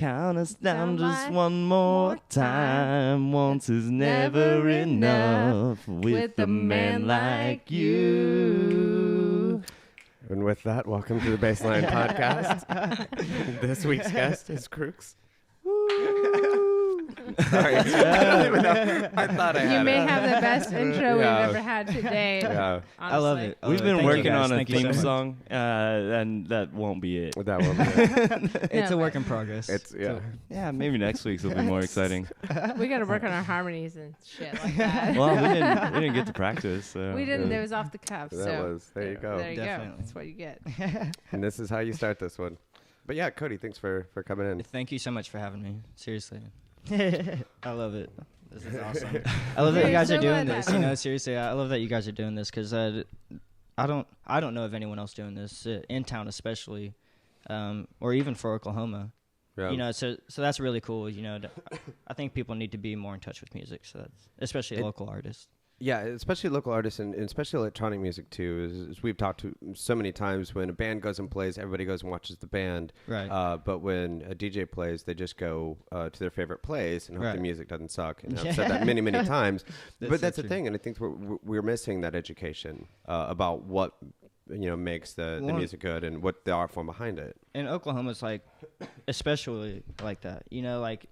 Count us down Sound just like one more more time. Once is never enough with a man like you. And with that, welcome to the Bassline podcast. This week's guest is Krewx. Sorry. I don't even know. I thought I had You may it. have the best intro Yeah. we've ever had today. Yeah, I love honestly. it. I We've love it. been Thank you, working guys. on a Thank you so theme much. song, and that won't be it. that will be it. It's No, a work but- in progress. It's, yeah. Yeah, maybe next week's will be more exciting. We got to work on our harmonies and shit like that. Well, we didn't get to practice. So. We didn't. It was off the cuff. That So was, there you go. There you go. Definitely. That's what you get. And this is how you start this one. But yeah, Cody, thanks for coming in. Thank you so much for having me. Seriously. I love it. This is awesome. I love that you guys so are doing glad this. that- You know, seriously, I love that you guys are doing this because I don't know of anyone else doing this in town, especially, or even for Oklahoma. Yeah. You know, so that's really cool. You know, I think people need to be more in touch with music. So that's especially local artists. Yeah, especially local artists and especially electronic music too. As we've talked to so many times, when a band goes and plays, everybody goes and watches the band. Right. But when a DJ plays, they just go to their favorite place and hope the Right. music doesn't suck. And I've said that many, many times. That's But so that's the true. thing, and I think we're missing that education about what makes the Well, music good and what the art form behind it. And Oklahoma's like, especially like that. You know, like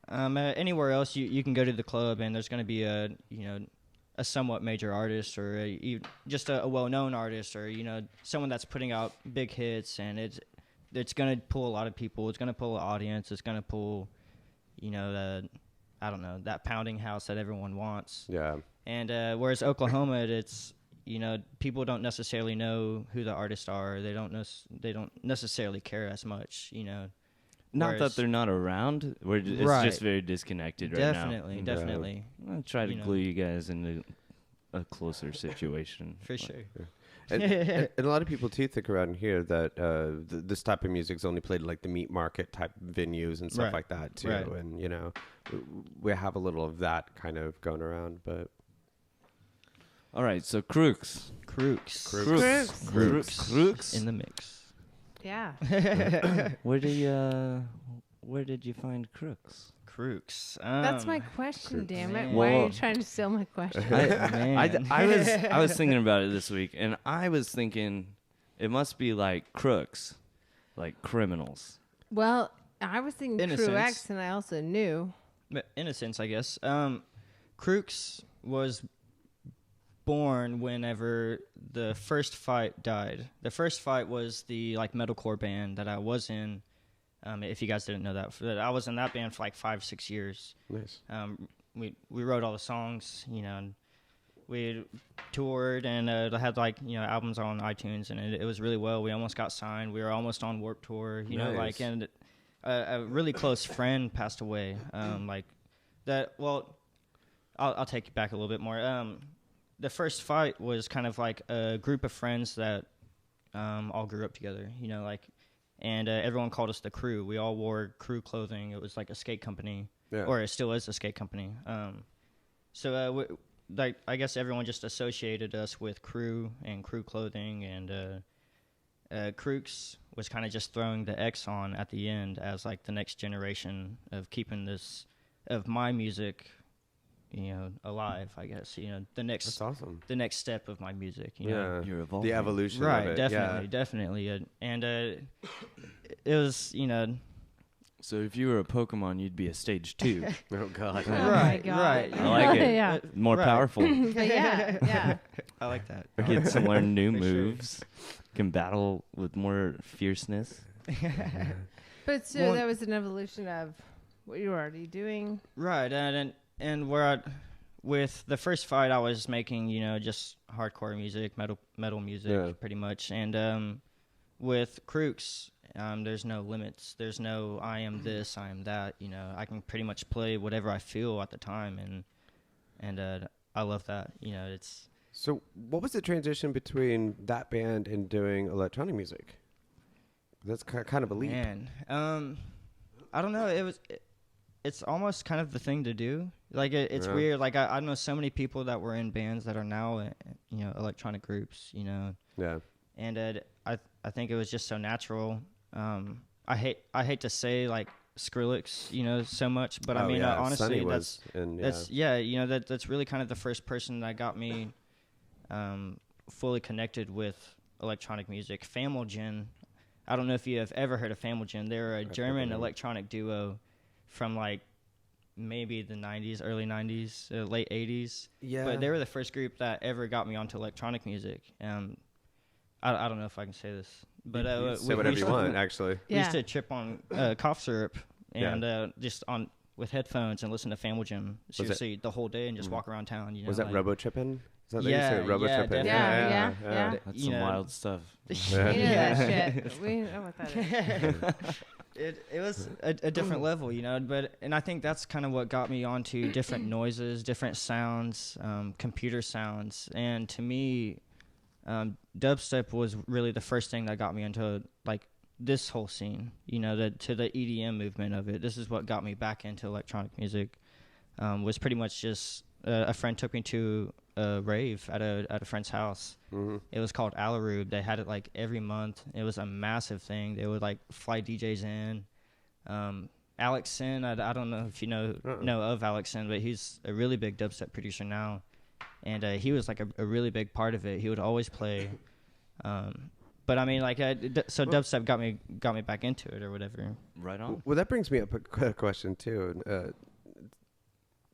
anywhere else, you can go to the club and there's going to be a somewhat major artist or just a well-known artist or someone that's putting out big hits, and it's going to pull a lot of people. It's going to pull an audience. It's going to pull I don't know, that pounding house that everyone wants. Yeah. And whereas Oklahoma, it's people don't necessarily know who the artists are. They don't necessarily care as much. Not Whereas- that they're not around. It's Right. just very disconnected right now. Definitely. I'll try to You know. glue you guys into a closer situation. For sure. And a lot of people too think around here that this type of music is only played at, like the meat market type venues and stuff Right. like that too. Right. And we have a little of that kind of going around. But All right, so Krewx. Krewx. In the mix. Yeah. Where did you find Krewx? Krewx. That's my question, damn it. man. Why are Well- you trying to steal my question? I was thinking about it this week, and I was thinking it must be like crooks, like criminals. Well, I was thinking In a Krewx, sense. and I also knew. In a sense, I guess. Krewx was born whenever the first fight died. The first fight was the metalcore band that I was in. If you guys didn't know that, I was in that band for 5-6 years. nice. We wrote all the songs, and we toured and had albums on iTunes, and it was really well. We almost got signed. We were almost on Warped Tour, Nice. and a really close friend passed away. I'll take you back a little bit more. The first fight was kind of like a group of friends that all grew up together, and everyone called us the Crew. We all wore crew clothing. It was like a skate company, Yeah. or it still is a skate company. I guess everyone just associated us with Crew and crew clothing, and Krewx was kind of just throwing the X on at the end as the next generation of keeping this of my music, alive. I guess the next That's awesome. the next step of my music. Yeah. You're evolving. The evolution Right, of it. definitely. And it was, So if you were a Pokemon, you'd be a stage 2. Yeah. Oh God. Oh my Right, God. right. I like it. Yeah. More Right. powerful. But yeah. I like that. Get to learn new For sure. moves. Can battle with more fierceness. But so Well- that was an evolution of what you were already doing. Right, and with the first fight, I was making just hardcore music, metal music, Yeah. pretty much. And with Krewx, there's no limits. There's no I am this, I am that. I can pretty much play whatever I feel at the time, and I love that. It's So what was the transition between that band and doing electronic music? That's kind of a leap. man. I don't know. It's almost kind of the thing to do. It's Yeah. weird. I know so many people that were in bands that are now, electronic groups. Yeah. And I think it was just so natural. I hate to say like Skrillex, you know, so much, but I Oh, mean, yeah, honestly, Sonny was that's you know, that's really kind of the first person that got me fully connected with electronic music. Familjen, I don't know if you have ever heard of Familjen. They're a German electronic duo from like maybe the 90s, early 90s, late 80s. Yeah. But they were the first group that ever got me onto electronic music. I don't know if I can say this, but say whatever you want, actually. We used to trip on cough syrup and Yeah. just on with headphones and listen to Familjen seriously the whole day and just walk around town. You know, Was that like, robo tripping? Is that Yeah, what you say? Robo yeah, tripping? definitely. Yeah. That's you some know, wild stuff. We know that shit. We know what that is. It was a different level, you know, and I think that's kind of what got me onto different noises, different sounds, computer sounds, and to me, dubstep was really the first thing that got me into like this whole scene, you know, to the EDM movement of it. This is what got me back into electronic music. Was pretty much just a friend took me to a rave at a friend's house. Mm-hmm. It was called Alarube. They had it like every month. It was a massive thing. They would like fly DJs in. Alex Sin, I don't know if you know of Alex Sin, but he's a really big dubstep producer now, and he was like a really big part of it. He would always play. But I mean, like, so dubstep got me back into it or whatever. Right on. Well, that brings me up a question too.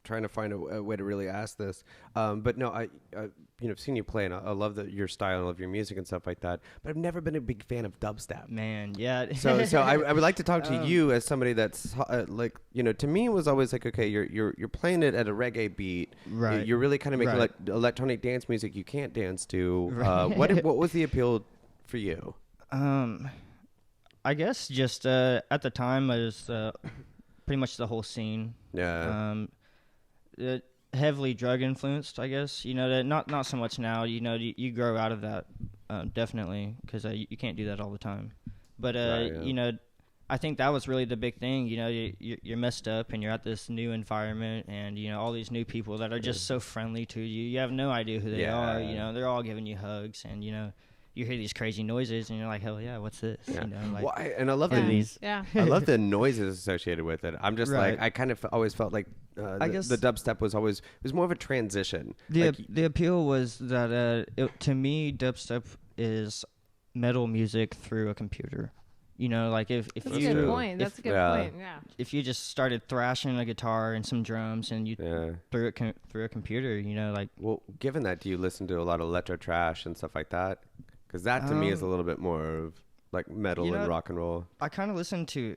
Trying to find a way to really ask this, but no, I I've seen you play, and I love your style, I love your music and stuff like that. But I've never been a big fan of dubstep. Man, yeah. So I would like to talk to you as somebody that's like, to me it was always like, okay, you're playing it at a reggae beat, Right. You're really kind of making Right. electronic dance music you can't dance to. Right. What was the appeal for you? I guess just at the time it was pretty much the whole scene. Yeah. Heavily drug influenced, I guess. You know, that not so much now. You know, you grow out of that definitely, because you can't do that all the time. But Right, yeah. you know, I think that was really the big thing. You know, you're messed up and you're at this new environment, and you know all these new people that are just so friendly to you. You have no idea who they Yeah. are. You know, they're all giving you hugs, and you know, you hear these crazy noises, and you're like, hell yeah, what's this? Yeah. You know, like, Well, and I love Yeah. the Yeah. I love the noises associated with it. I'm just Right. like, I kind of always felt like I guess the dubstep was more of a transition. The appeal was that to me, dubstep is metal music through a computer. You know, like if That's a you good point. That's a good yeah. point. Yeah. if you just started thrashing a guitar and some drums and you Yeah. threw it through a computer, you know, like Well, given that, do you listen to a lot of electro trash and stuff like that? Because that to me is a little bit more of like metal you know, and rock and roll. I kind of listen to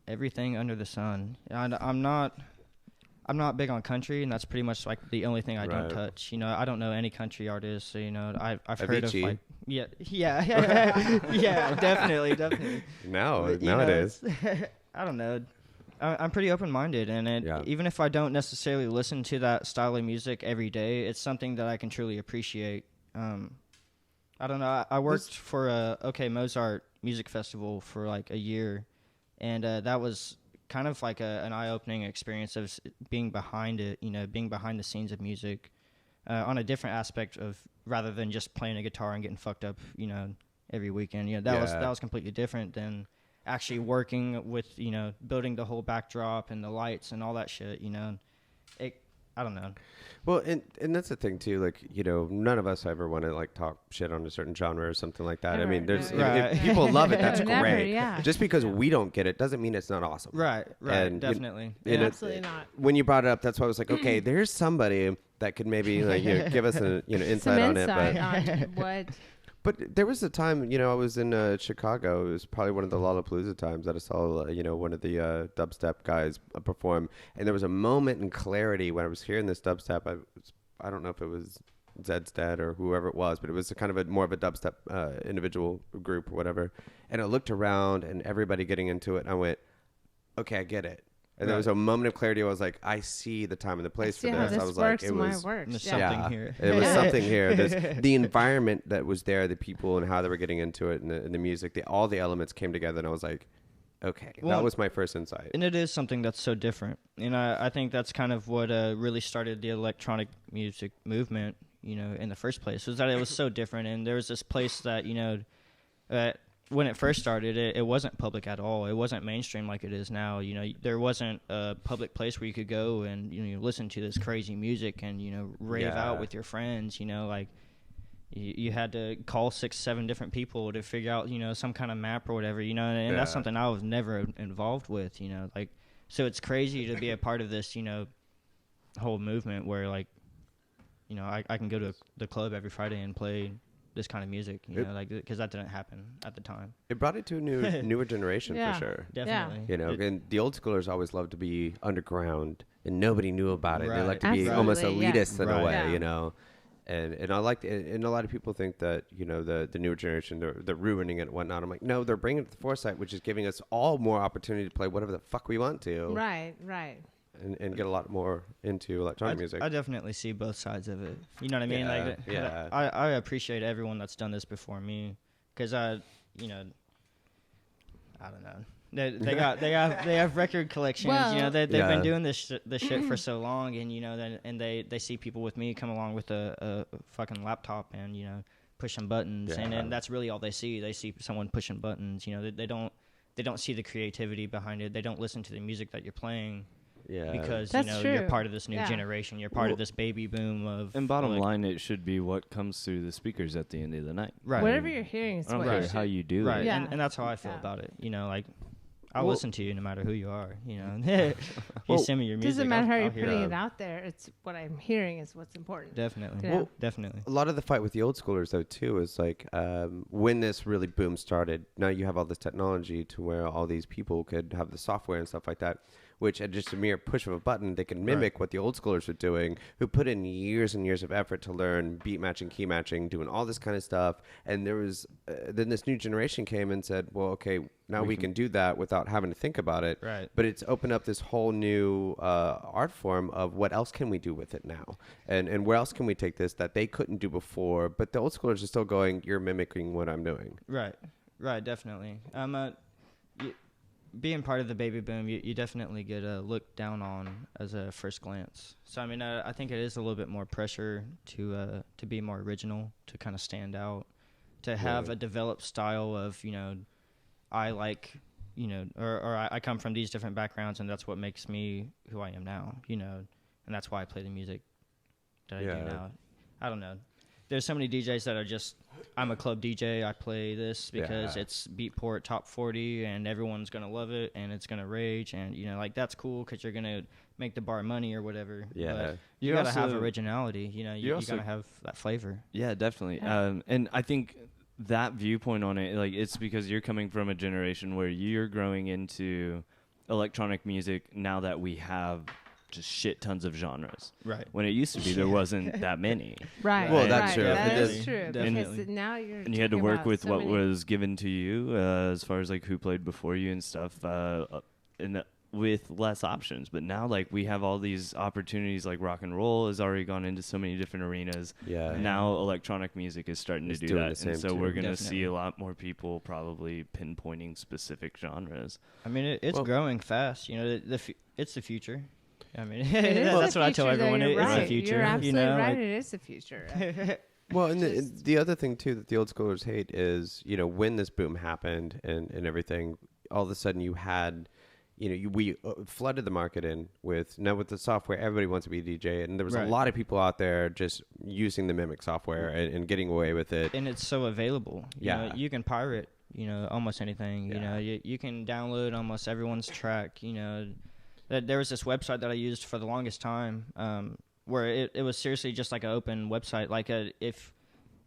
everything under the sun. I'm not big on country, and that's pretty much like the only thing I don't Right. touch. You know, I don't know any country artists. So, you know, I've heard of Avicii. like yeah, definitely. Now, But, you nowadays. know, I don't know. I'm pretty open-minded, and Yeah. even if I don't necessarily listen to that style of music every day, it's something that I can truly appreciate. I don't know. I worked for a OK Mozart music festival for like a year, and that was kind of like an eye-opening experience of being behind it. You know, being behind the scenes of music on a different aspect of rather than just playing a guitar and getting fucked up. You know, every weekend. You know, that was completely different than actually working with, you know, building the whole backdrop and the lights and all that shit, you know. I don't know. Well, and that's the thing too. Like, none of us ever want to like talk shit on a certain genre or something like that. I Never, mean, there's no, if people love it, that's Never, great. yeah. Just because we don't get it doesn't mean it's not awesome. Right, And, definitely. and it- Absolutely not. When you brought it up, that's why I was like, okay, there's somebody that could maybe like give us a insight Some on insight it. on what. But there was a time, I was in Chicago. It was probably one of the Lollapalooza times that I saw, one of the dubstep guys perform. And there was a moment in clarity when I was hearing this dubstep. I don't know if it was Zed's Dead or whoever it was, but it was kind of more of a dubstep individual group or whatever. And I looked around and everybody getting into it. And I went, okay, I get it. And there was a moment of clarity. I was like, I see the time and the place for See how this. I this was works like, it and why was it works. There's Yeah. something here. It was something here. The environment that was there, the people and how they were getting into it, and the music, all the elements came together, and I was like, okay, Well, that was my first insight. And it is something that's so different. And I think that's kind of what really started the electronic music movement, in the first place, was that it was so different. And there was this place that, when it first started, it wasn't public at all. It wasn't mainstream like it is now. You know, there wasn't a public place where you could go and, you know, listen to this crazy music and, you know, rave out with your friends. You know, like you had to call 6-7 different people to figure out, you know, some kind of map or whatever, you know, and that's something I was never involved with, you know, like, so it's crazy to be a part of this, you know, whole movement where, like, you know, I can go to the club every Friday and play this kind of music, you know, like, because that didn't happen at the time. It brought it to a newer generation for sure. Definitely. You know, and the old schoolers always loved to be underground and nobody knew about it. Right. They like to be almost elitist in a way, Yeah. you know. And I like, and a lot of people think that, you know, the newer generation, they're ruining it and whatnot. I'm like, no, they're bringing it to the foresight, which is giving us all more opportunity to play whatever the fuck we want to. Right. And get a lot more into electronic music. I definitely see both sides of it. You know what I mean? Yeah, I appreciate everyone that's done this before me, because you know, I don't know. They have record collections. Well, you know, they've been doing this shit for so long, and you know, and they see people with me come along with a fucking laptop and, you know, pushing buttons, and that's really all they see. They see someone pushing buttons. You know, they don't see the creativity behind it. They don't listen to the music that you're playing. Yeah, Because That's you know true. you're part of this new generation. You're part of this baby boom of. And bottom like, line, it should be what comes through the speakers at the end of the night. right? Whatever you're hearing is I don't what care you how should- you do Right, it. Yeah. and that's how I feel Yeah. about it. You know, like I'll Well- listen to you no matter who you are. You know, if you send me your It music. doesn't matter how I'll you're hear putting it. it out there. It's what I'm hearing is what's important. Definitely, Yeah. Well, definitely. a lot of the fight with the old schoolers though too is like when this really boom started, now you have all this technology to where all these people could have the software and stuff like that, which at just a mere push of a button they can mimic what the old schoolers were doing, who put in years and years of effort to learn beat matching, key matching, doing all this kind of stuff. And there was then this new generation came and said, well, okay, now we can do that without having to think about it. Right. But it's opened up this whole new art form of what else can we do with it now, and where else can we take this that they couldn't do before. But the old schoolers are still going, you're mimicking what I'm doing. Right, definitely. Being part of the baby boom, you definitely get looked down on as a first glance. So I mean, I think it is a little bit more pressure to be more original, to kind of stand out, to have a developed style of, you know, I like, you know, or I come from these different backgrounds, and that's what makes me who I am now, you know, and that's why I play the music that I do now. I don't know. There's so many DJs that are just, I'm a club DJ, I play this because it's Beatport Top 40 and everyone's going to love it and it's going to rage, and, you know, like, that's cool because you're going to make the bar money or whatever. Yeah. But You you got to also- have originality, you know, you got to have that flavor. Yeah, definitely. And I think that viewpoint on it, like, it's because you're coming from a generation where you're growing into electronic music now that we have just shit tons of genres. Right. When it used to be, there wasn't that many. Right. Well, that's right. true. That It is is- true. Definitely. Because now you're And you had to talking work about with so what many- was given to you as far as, like, who played before you and stuff, with less options. But now, like, we have all these opportunities. Like, rock and roll has already gone into so many different arenas. Yeah. Now electronic music is starting It's to do doing that, the and same so too. we're going to Definitely. see a lot more people probably pinpointing specific genres. I mean, it's Well- growing fast, you know, it's the future. I mean, It is that's the what I tell future, though, everyone. you're It's the right. future. You're absolutely you know, right. like- It is the future. Well, and the other thing too that the old schoolers hate is, you know, when this boom happened and everything, all of a sudden you had, you know, we flooded the market in with the software. Everybody wants to be a DJ, and there was a Right. lot of people out there just using the mimic software and getting away with it. And it's so available. You Yeah. know, you can pirate, you know, almost anything. You know, you can download almost everyone's track. You know, there was this website that I used for the longest time, where it was seriously just like an open website. Like if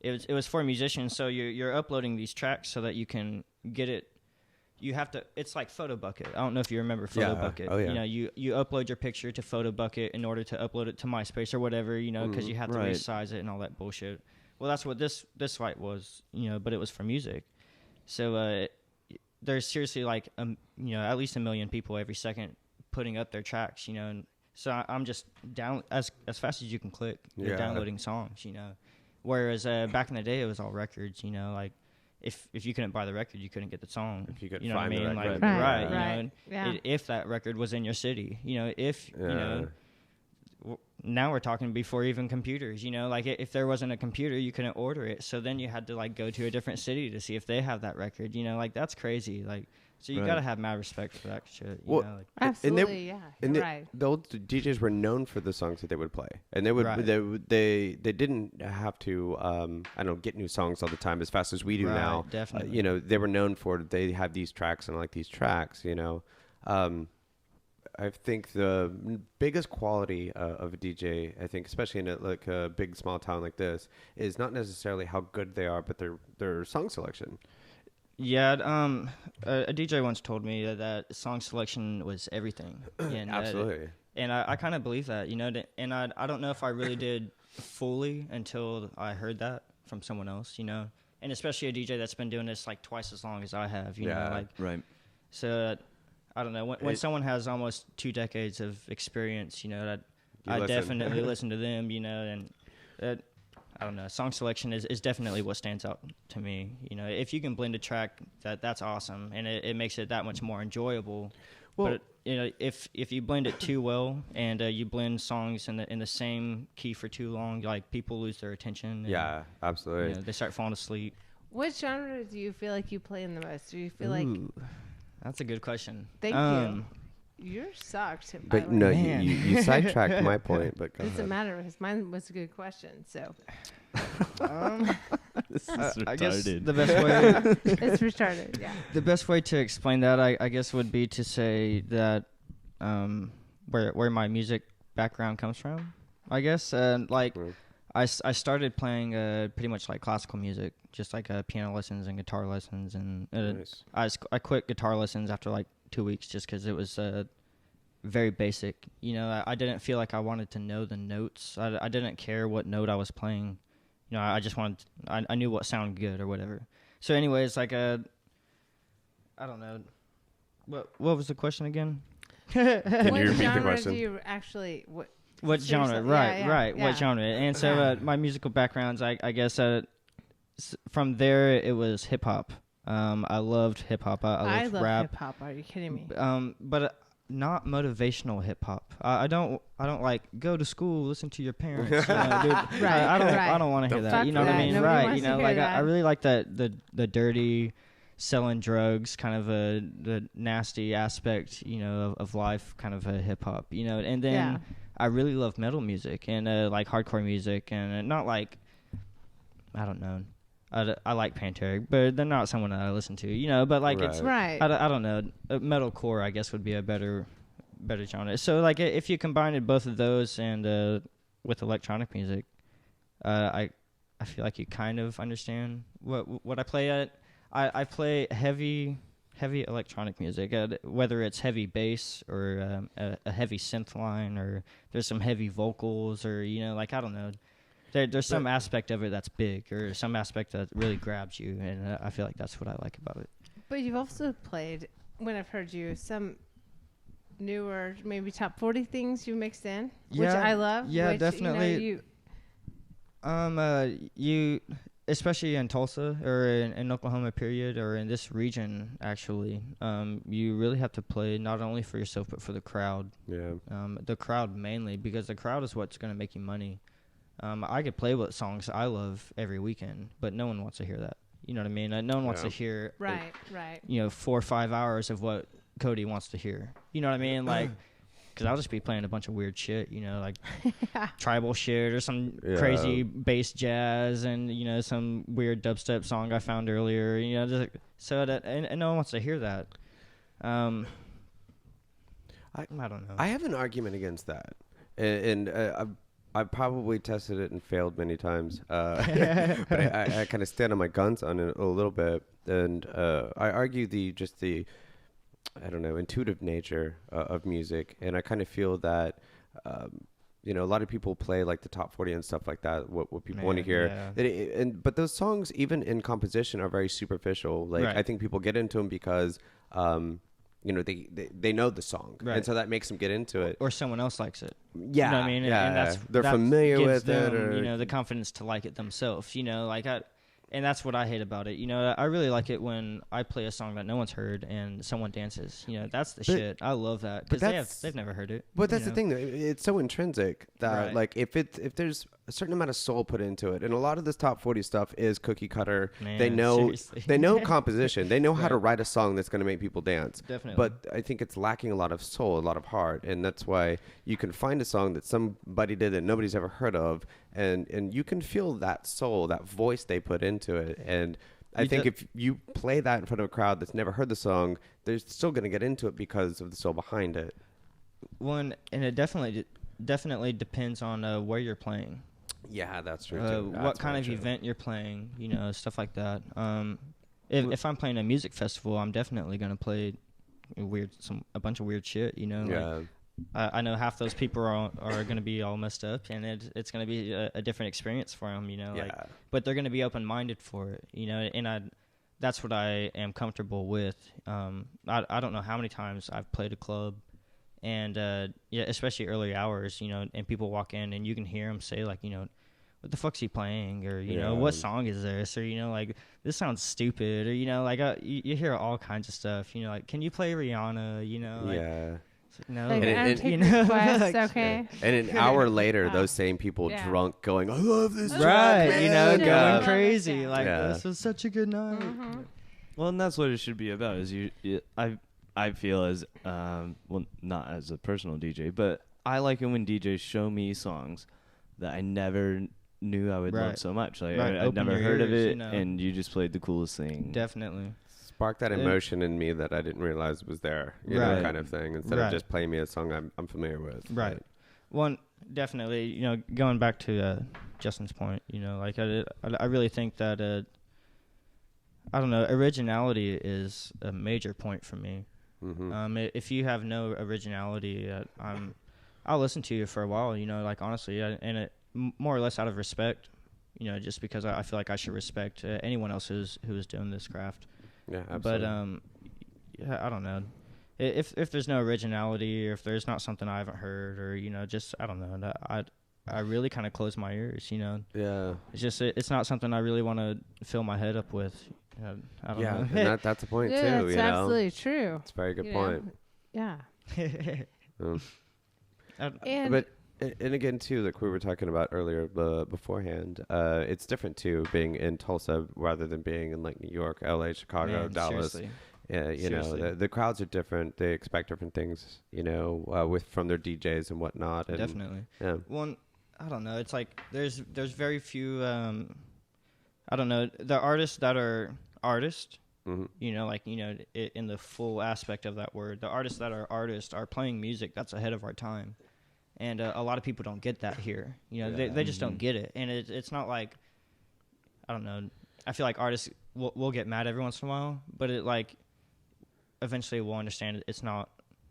it was for musicians, so you're uploading these tracks so that you can get it. You have to. It's like PhotoBucket. I don't know if you remember PhotoBucket. Oh, yeah. You know, you upload your picture to PhotoBucket in order to upload it to MySpace or whatever. You know, because you have to Right. resize it and all that bullshit. Well, that's what this site was. You know, but it was for music. So there's seriously like you know, at least 1 million people every second putting up their tracks. You know, and so I'm just down as fast as you can click. You're Yeah. downloading songs. You know, whereas back in the day it was all records. You know, like. If you couldn't buy the record, you couldn't get the song. If you could know find what I the mean? record, Like, yeah. right, Right. you know, Yeah. if that record was in your city, you know, if you know, now we're talking before even computers, you know, like if there wasn't a computer, you couldn't order it. So then you had to like go to a different city to see if they have that record, you know, like that's crazy. Like, so you got to have mad respect for that shit. You know, like, absolutely. Yeah. And You're right. the old DJs were known for the songs that they would play, and they would they didn't have to I don't know, get new songs all the time as fast as we do now. Definitely. You know, they were known for they have these tracks and I like these tracks. You know, I think the biggest quality of a DJ, I think, especially in a big small town like this, is not necessarily how good they are, but their song selection. Yeah, a DJ once told me that song selection was everything. And, Absolutely. And I kind of believe that, you know, and I don't know if I really did fully until I heard that from someone else, you know, and especially a DJ that's been doing this like twice as long as I have, you know, like, right. So I don't know, when someone has almost 2 decades of experience, you know, that I definitely listen to them, you know, and I don't know, song selection is definitely what stands out to me. You know, if you can blend a track, that's awesome, and it makes it that much more enjoyable. Well, but you know, if you blend it too well, and you blend songs in the same key for too long, like people lose their attention. And, yeah, absolutely. You know, they start falling asleep. What genre do you feel like you play in the most? Do you feel like? That's a good question. Thank you. You're sucked. But no, you sidetracked my point. But it doesn't matter because mine was a good question. So. This is retarded. I guess the best way it's retarded. Yeah. The best way to explain that, I guess, would be to say that where my music background comes from. I guess, like I started playing pretty much like classical music, just like piano lessons and guitar lessons, and nice. I quit guitar lessons after like 2 weeks just because it was very basic. You know, I didn't feel like I wanted to know the notes. I didn't care what note I was playing. You know, I just wanted. I knew what sounded good or whatever. So, anyways, like I don't know. What was the question again? Can you repeat the genre question? Do you actually what genre? Right. Yeah. What genre? And so my musical backgrounds, I guess, from there it was hip hop. I loved hip hop. I loved love rap. hip hop. Are you kidding me? But not motivational hip hop. I don't like go to school, listen to your parents. You know, dude, I don't want to hear that. You know what I mean? Nobody Right. You know, like I really like the dirty selling drugs, kind of the nasty aspect, you know, of life, kind of a hip hop, you know. And then I really love metal music and like hardcore music, and not like, I don't know. I like Pantera, but they're not someone that I listen to, you know. But like it's right. I don't know. Metalcore, I guess, would be a better genre. So like if you combined both of those and with electronic music, I feel like you kind of understand what I play at. I play heavy electronic music, whether it's heavy bass or a heavy synth line, or there's some heavy vocals, or you know, like I don't know. There's some aspect of it that's big, or some aspect that really grabs you, and I feel like that's what I like about it. But you've also played, when I've heard you, some newer, maybe top 40 things you mixed in, which I love. Yeah, which, definitely. You know, you especially in Tulsa or in Oklahoma, period, or in this region, actually, you really have to play not only for yourself but for the crowd. Yeah. The crowd mainly, because the crowd is what's going to make you money. I could play what songs I love every weekend, but no one wants to hear that. You know what I mean? No one wants to hear, right. You know, 4 or 5 hours of what Cody wants to hear. You know what I mean? Like, because I'll just be playing a bunch of weird shit, you know, like tribal shit or some crazy bass jazz and, you know, some weird dubstep song I found earlier. You know, just, so that and no one wants to hear that. I don't know. I have an argument against that, and I've probably tested it and failed many times, but I kind of stand on my guns on it a little bit, and I argue the I don't know, intuitive nature of music, and I kind of feel that you know, a lot of people play like the top 40 and stuff like that, what people want to hear, but those songs, even in composition, are very superficial. Like I think people get into them because you know, they know the song, and so that makes them get into it. Or someone else likes it. Yeah, you know what I mean? Yeah, And they're familiar with them, it, or you know, the confidence to like it themselves. You know, like And that's what I hate about it. You know, I really like it when I play a song that no one's heard and someone dances. You know, that's the shit. I love that because they've never heard it. But that's the thing, though. It's so intrinsic that like if there's a certain amount of soul put into it, and a lot of this top 40 stuff is cookie cutter. Man, they know composition. They know how to Right. write a song that's going to make people dance. Definitely. But I think it's lacking a lot of soul, a lot of heart, and that's why you can find a song that somebody did that nobody's ever heard of, and you can feel that soul, that voice they put into it. And I think if you play that in front of a crowd that's never heard the song, they're still going to get into it because of the soul behind it. And it definitely depends on where you're playing. Yeah, that's true too. What kind of event you're playing, you know, stuff like that. If I'm playing a music festival, I'm definitely gonna play a bunch of weird shit, you know. Yeah. Like, I know half those people are gonna be all messed up, and it's gonna be a different experience for them, you know. Yeah. Like, but they're gonna be open-minded for it, you know. And that's what I am comfortable with. I don't know how many times I've played a club. And, especially early hours, you know, and people walk in and you can hear them say, like, you know, what the fuck's he playing? Or, you know, what song is this? Or, you know, like, this sounds stupid. Or, you know, like, you hear all kinds of stuff. You know, like, can you play Rihanna? You know? Like, no. Like, And take you know, requests, like, okay. And an hour later, those same people drunk going, I love this track, right, man. you know, Yeah. going crazy. Like, Yeah. this was such a good night. Mm-hmm. Well, and that's what it should be about. I feel as not as a personal DJ, but I like it when DJs show me songs that I never knew I would love so much. Like I'd Open never your heard of ears, it, you know. and you just played the coolest thing. Definitely. Spark that emotion in me that I didn't realize was there, you know, kind of thing, instead of just playing me a song I'm familiar with. Right. One, definitely, you know, going back to Justin's point, you know, like I really think that, I don't know, originality is a major point for me. Mm-hmm. If you have no originality, I'll listen to you for a while, you know, like, honestly, and it more or less out of respect, you know, just because I feel like I should respect anyone else who is doing this craft. Yeah, absolutely. But yeah, I don't know. If there's no originality, or if there's not something I haven't heard, or, you know, just I don't know, I really kind of close my ears, you know. Yeah. It's just it's not something I really want to fill my head up with. I don't know. And that's the point Yeah, too. that's You know, absolutely true. it's a very good You point. know? Yeah. And But and again too, like we were talking about earlier beforehand, it's different too being in Tulsa rather than being in like New York, LA, Chicago, Man, Dallas. seriously. Yeah, you Seriously. know, the crowds are different. They expect different things, you know, from their DJs and whatnot. And, Definitely. Yeah. One, I don't know. It's like there's very few. I don't know, the artists that are artists. Mm-hmm. You know, like, you know, in the full aspect of that word, the artists that are artists are playing music that's ahead of our time, and a lot of people don't get that here. You know, they just don't get it, and it's not like, I don't know. I feel like artists will get mad every once in a while, but it like eventually we'll understand it's not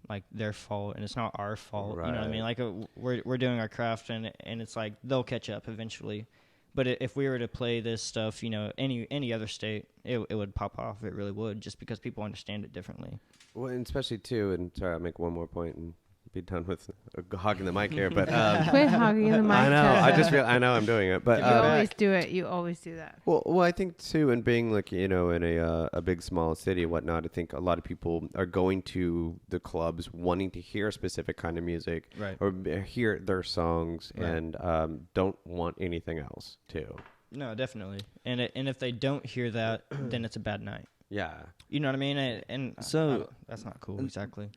like their fault and it's not our fault. Right. You know what I mean? Like we're doing our craft, and it's like they'll catch up eventually. But if we were to play this stuff, you know, any other state, it would pop off. It really would, just because people understand it differently. Well, and especially too, and sorry, I'll make one more point and be done with hogging the mic here. But quit hogging the mic. I know, I know I'm doing it, but You always do it. You always do that. Well, I think too, and being like, you know, in a big small city and whatnot, I think a lot of people are going to the clubs wanting to hear a specific kind of music, Right. or hear their songs, Right. and don't want anything else too. No, definitely. And if they don't hear that, then it's a bad night. Yeah. You know what I mean? And So- that's not cool. Exactly.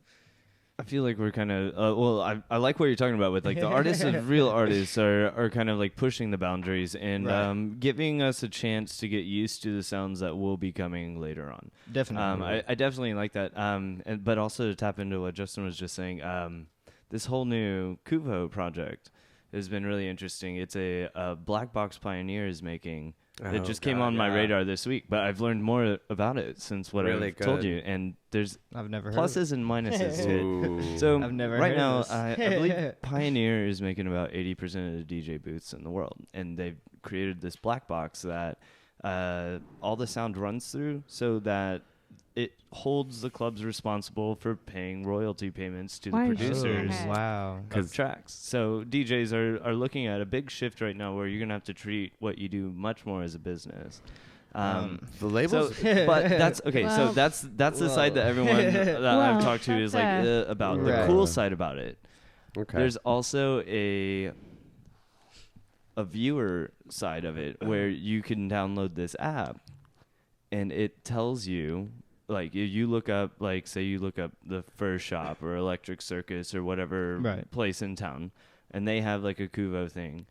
I feel like we're kind of I like what you're talking about with like the artists of real artists are kind of like pushing the boundaries and Right. giving us a chance to get used to the sounds that will be coming later on. Definitely. I definitely like that. But also to tap into what Justin was just saying, this whole new Kuvo project has been really interesting. It's a Black Box Pioneer is making. It just came on my radar this week, but I've learned more about it since what Really I've told good. you. And there's I've never heard of pluses and minuses to it. Ooh. So I've never right heard now, of this. I believe Pioneer is making about 80% of the DJ booths in the world, and they've created this black box that all the sound runs through, so that it holds the clubs responsible for paying royalty payments to the Why producers shit? Wow. of tracks. So DJs are looking at a big shift right now where you're going to have to treat what you do much more as a business. The labels. So, but that's okay. So Well- that's the side that everyone that I've Well, talked to is like that's about Right. the cool side about it. Okay. There's also a viewer side of it where you can download this app, and it tells you, like, if you look up, like, say you look up the Fur Shop or Electric Circus or whatever Right. place in town, and they have like a Kuvo thing.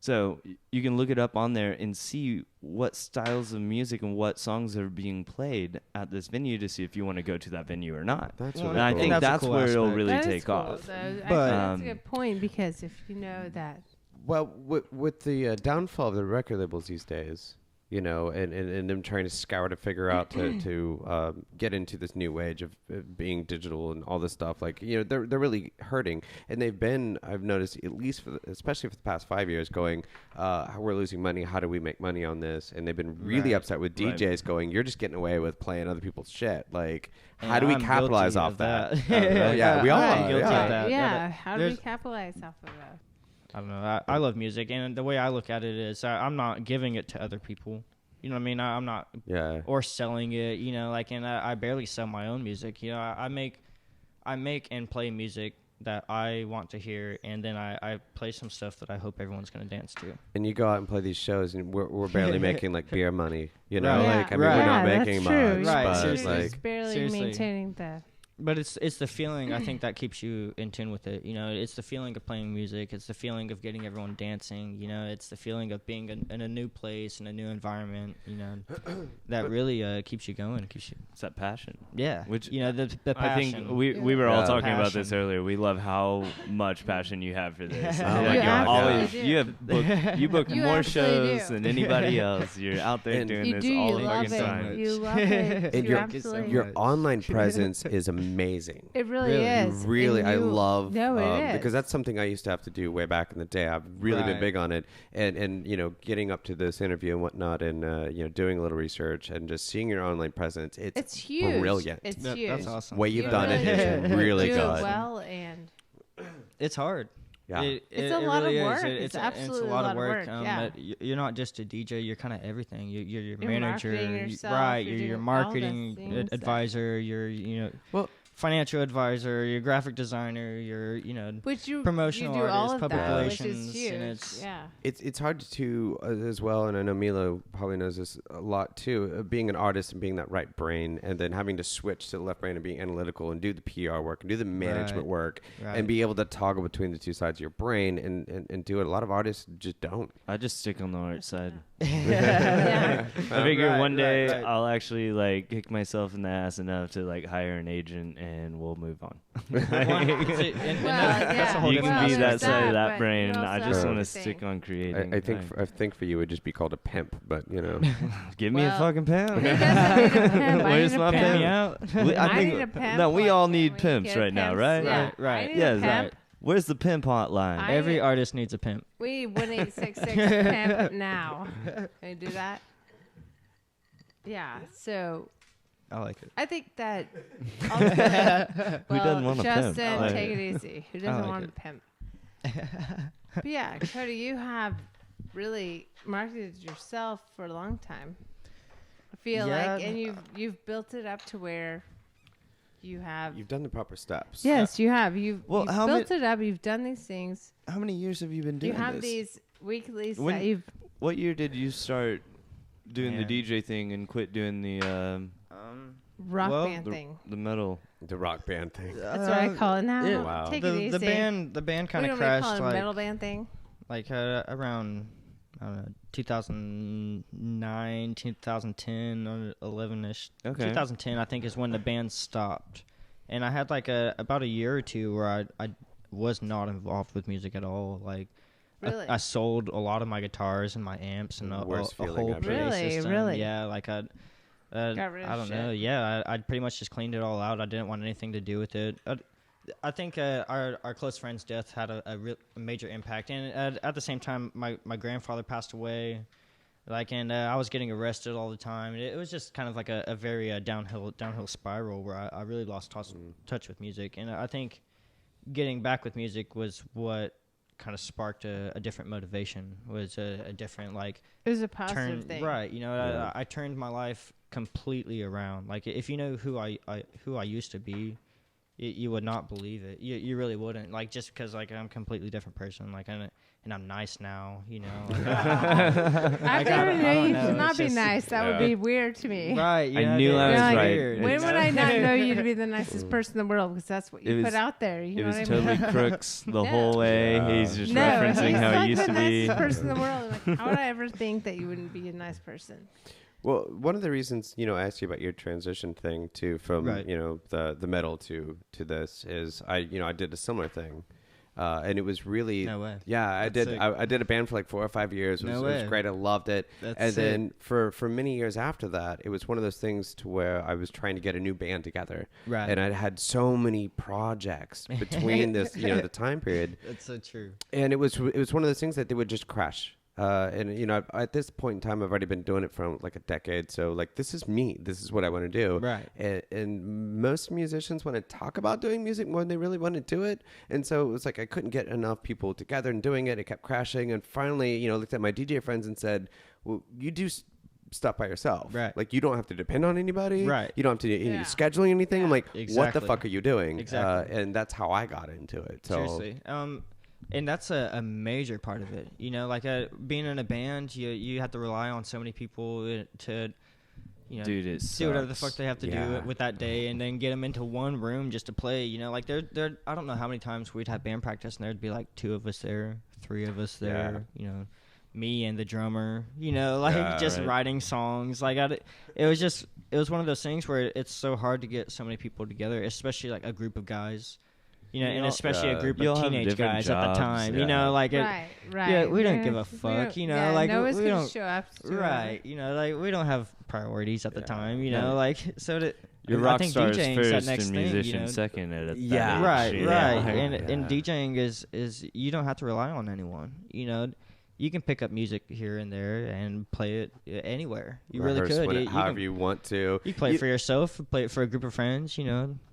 So you can look it up on there and see what styles of music and what songs are being played at this venue to see if you want to go to that venue or not. That's Well, really And I cool. think that's a that's cool where it'll aspect. really That is take cool, off. though. I But- think that's Um, a good point, because if you know that. Well, with the downfall of the record labels these days, you know, and them trying to scour to figure out to get into this new age of being digital and all this stuff, like, you know, they're really hurting, and they've been, I've noticed, at least especially for the past 5 years, going, we're losing money. How do we make money on this? And they've been really Right. upset with Right. DJs going, you're just getting away with playing other people's shit. Like, how And do we I'm capitalize guilty off of that? that. Yeah, we all Right. are. Guilty yeah. of that. Yeah, how do we there's- capitalize off of that? I don't know. I love music, and the way I look at it is I'm not giving it to other people. You know what I mean? I'm not, Yeah. or selling it. You know, like, and I barely sell my own music. You know, I make and play music that I want to hear, and then I play some stuff that I hope everyone's gonna dance to. And you go out and play these shows, and we're barely making like beer money, you know. Right. Like, I mean, Right. we're not Yeah, making that's true. much, Right, but seriously. You're like, just barely Seriously. maintaining the. But it's the feeling, I think, that keeps you in tune with it. You know, it's the feeling of playing music. It's the feeling of getting everyone dancing. You know, it's the feeling of being in a new place, in a new environment. You know, that really keeps you going. Keeps you, It's that passion. yeah. Which you know, the I passion. think we were all Yeah. talking about this Passion. earlier. We love how much passion you have for this. Oh my Like, you're God, always yeah. you have you book You more absolutely shows do. than anybody else. You're out there And- doing You this do. all You the love fucking it. time. You love it. And You your- absolutely. your online presence is amazing. It really, Really, is. Really, And I you- love No, it is. because that's something I used to have to do way back in the day. I've really been Right. big on it, and you know, getting up to this interview and whatnot, and you know, doing a little research and just seeing your online presence. It's huge. brilliant. It's That- huge. that's awesome. Way you've You done really it is do. really do good. it well, and It's hard. Yeah. It's a lot of really is. work. It's It's absolutely a lot of work. yeah. You're not just a DJ. You're kind of everything. You're your You're manager, marketing yourself, right? you're You're your doing all those marketing things that- advisor. You're Well, financial advisor. You're graphic designer. You're Which you promotional you do all artist, of public that, which relations, is huge. and it's yeah. it's hard to as well, and I know Milo probably knows this a lot too. Being an artist and being that right brain, and then having to switch to the left brain and being analytical and do the PR work and do the management Right. work Right. and be able to toggle between the two sides of your brain and do it. A lot of artists just don't. I just stick on the art side. Yeah. I figure Right, one day right. I'll actually like kick myself in the ass enough to like hire an agent and we'll move on. Well, that's a whole You different can be that there's side of that but brain. you I also just have want to to stick think. on creating. I think for you it'd just be called a pimp, but you know. Give me a Well, fucking pimp. He doesn't need a pimp. I Where's need a my pimp. pimp? me out. I I think need a pimp. no, we Like, all can need we pimps get right now, pimps? right? Yeah. Right, right. I need Yes, a pimp. right. Where's the pimp hotline? I- Every artist needs a pimp. We 1866 pimp now. Can we do that? Yeah. So I like it. I think that. Who doesn't want a pimp? Justin, Like- take it easy. Who doesn't like want it. a pimp? But yeah, Cody, you have really marketed yourself for a long time. I feel Yeah, like, and you've built it up to where you have. You've done the proper steps. Yes, you have. You've Well, how built it up. You've done these things. How many years have you been doing You have this? these weeklies When- that you've. What year did you start doing Man. the DJ thing and quit doing the Rock Well, band the, thing. the metal? The rock band thing. That's what I call it now. it- Wow. Take it the easy. band kind we of don't really call crashed it a metal band thing. like around I don't know 2009, 2010, 11ish. Okay. 2010 I think is when the band stopped, and I had like about a year or two where I was not involved with music at all. Like Really? I sold a lot of my guitars and my amps and a Worst feeling whole ever. PA Really? system. Really? Yeah, like Got rid of I don't shit. know. Yeah, I pretty much just cleaned it all out. I didn't want anything to do with it. I think our close friend's death had a major impact, and at the same time, my grandfather passed away, and I was getting arrested all the time. It was just kind of like a very downhill spiral where I really lost touch with music, and I think getting back with music was what kind of sparked a different motivation. Was a different like It was a positive turn thing. right. You know, Yeah. I turned my life completely around. Like if you know who I used to be, you would not believe it. You really wouldn't. Like just because like I'm a completely different person. Like and I'm nice now. You know. Like, I've never knew you to not it's be just- nice. That would Yeah. be weird to me. right. You I know, knew I was it's right. weird, When you would know? I not know you to be the nicest person in the world? Because that's what you It put was- out there. You It know was what I totally mean? Krewx the Yeah. whole way. Yeah. He's just No, referencing he's how like he used the to be. nicest person in the world. Like, how would I ever think that you wouldn't be a nice person? Well, one of the reasons, I asked you about your transition thing too, from, Right. the metal to this is I did a similar thing. And it was really, No way. yeah, I That's did. sick. I did a band for like 4 or 5 years. It No was way. great. I loved it. That's and sick. then for many years after that, it was one of those things to where I was trying to get a new band together. Right. And I had so many projects between this, the time period. That's so true. And it was one of those things that they would just crash. And at this point in time, I've already been doing it for like a decade. So like, this is me. This is what I want to do. Right. And most musicians want to talk about doing music more than they really want to do it. And so it was like I couldn't get enough people together and doing it. It kept crashing. And finally, looked at my DJ friends and said, "Well, you do stuff by yourself. Right. Like you don't have to depend on anybody. Right. You don't have to Yeah. scheduling anything." Yeah. I'm like, "What the Exactly. fuck are you doing?" Exactly. And that's how I got into it. So Seriously. And that's a major part of it. Like being in a band, you have to rely on so many people to, Dude, it do whatever the sucks. fuck they have to Yeah. do with that day, and then get them into one room just to play. Like there, I don't know how many times we'd have band practice, and there'd be like 2 of us there, 3 of us there. Me and the drummer. Like Yeah, just right. writing songs. Like it was one of those things where it's so hard to get so many people together, especially like a group of guys. And all- especially a group you of all have teenage different guys at the jobs, time. yeah. Like it, Right. yeah, we don't give a We fuck, don't- like, no one's we gonna don't- show up. To right. Like we don't have priorities at the Yeah. time. No. Like so that Your I rock think stars DJing is that first next and thing, musician second at that Yeah. age, Right, you know? right. Like, And Yeah. DJing is you don't have to rely on anyone. You can pick up music here and there and play it anywhere. You really rehearse could. when- You however can, you want to. you play it for yourself, play it for a group of friends.